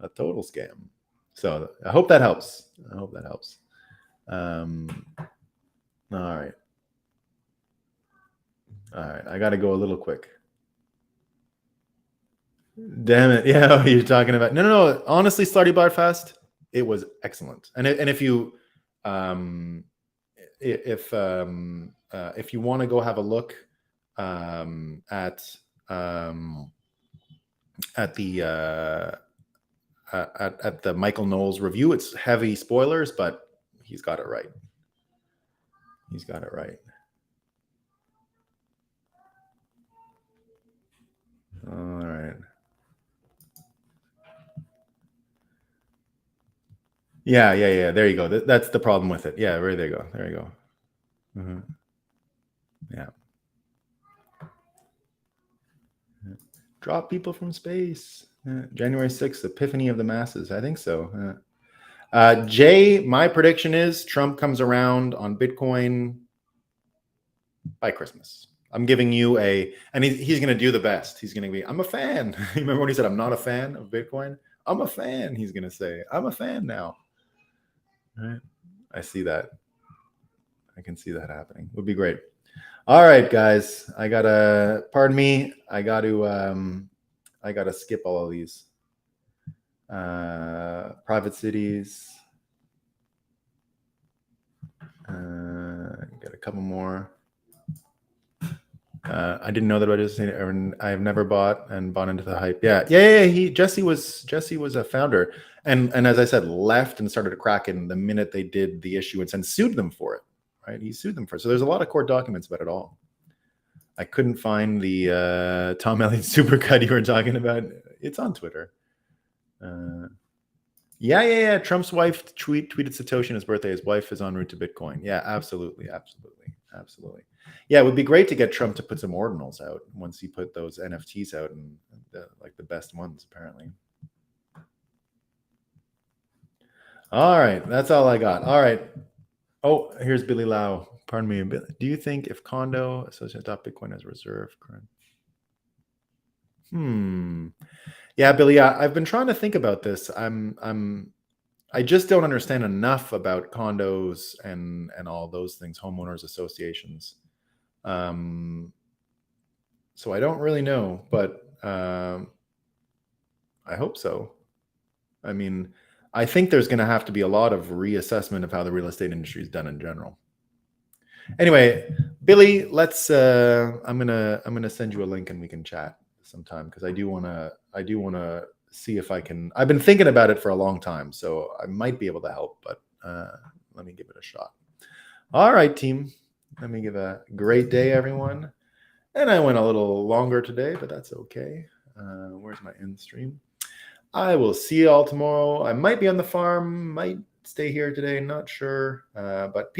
A total scam. So I hope that helps. All right. I got to go a little quick. Damn it. Yeah, you're talking about. No. Honestly, Slarty Bar Fest, it was excellent. And if you if you want to go have a look at the Michael Knowles review, it's heavy spoilers, but he's got it right. All right. Yeah. There you go. That's the problem with it. Yeah, there you go. Mm-hmm. Yeah. Drop people from space. January 6th, Epiphany of the Masses. I think so. Jay, my prediction is Trump comes around on Bitcoin by Christmas. I'm giving you and he's going to do the best. He's going to be, I'm a fan. Remember when he said, I'm not a fan of Bitcoin? I'm a fan. He's going to say, I'm a fan now. All right. I see that. I can see that happening. Would be great. All right, guys. Pardon me. I got to skip all of these. Private cities. Got a couple more. I didn't know that I just I've never bought into the hype. Yeah. Jesse was a founder, and as I said, left and started to Kraken the minute they did the issuance and sued them for it. Right, he sued them for it. So there's a lot of court documents about it all. I couldn't find the Tom Elliott supercut you were talking about. It's on Twitter. Yeah. Trump's wife tweeted Satoshi on his birthday. His wife is en route to Bitcoin. Yeah, absolutely. Yeah, it would be great to get Trump to put some ordinals out once he put those NFTs out, and the best ones, apparently. All right, that's all I got. All right. Oh, here's Billy Lau. Pardon me. Do you think if condo associated Bitcoin as reserve current? Yeah, Billy. I've been trying to think about this. I just don't understand enough about condos and all those things, homeowners associations. So I don't really know, but I hope so. I mean, I think there's going to have to be a lot of reassessment of how the real estate industry is done in general. Anyway, Billy, let's. I'm gonna send you a link and we can chat sometime, because I do wanna see if I can. I've been thinking about it for a long time, so I might be able to help. But let me give it a shot. All right, team. Let me give a great day, everyone. And I went a little longer today, but that's okay. Where's my end stream? I will see you all tomorrow. I might be on the farm, might stay here today, not sure. But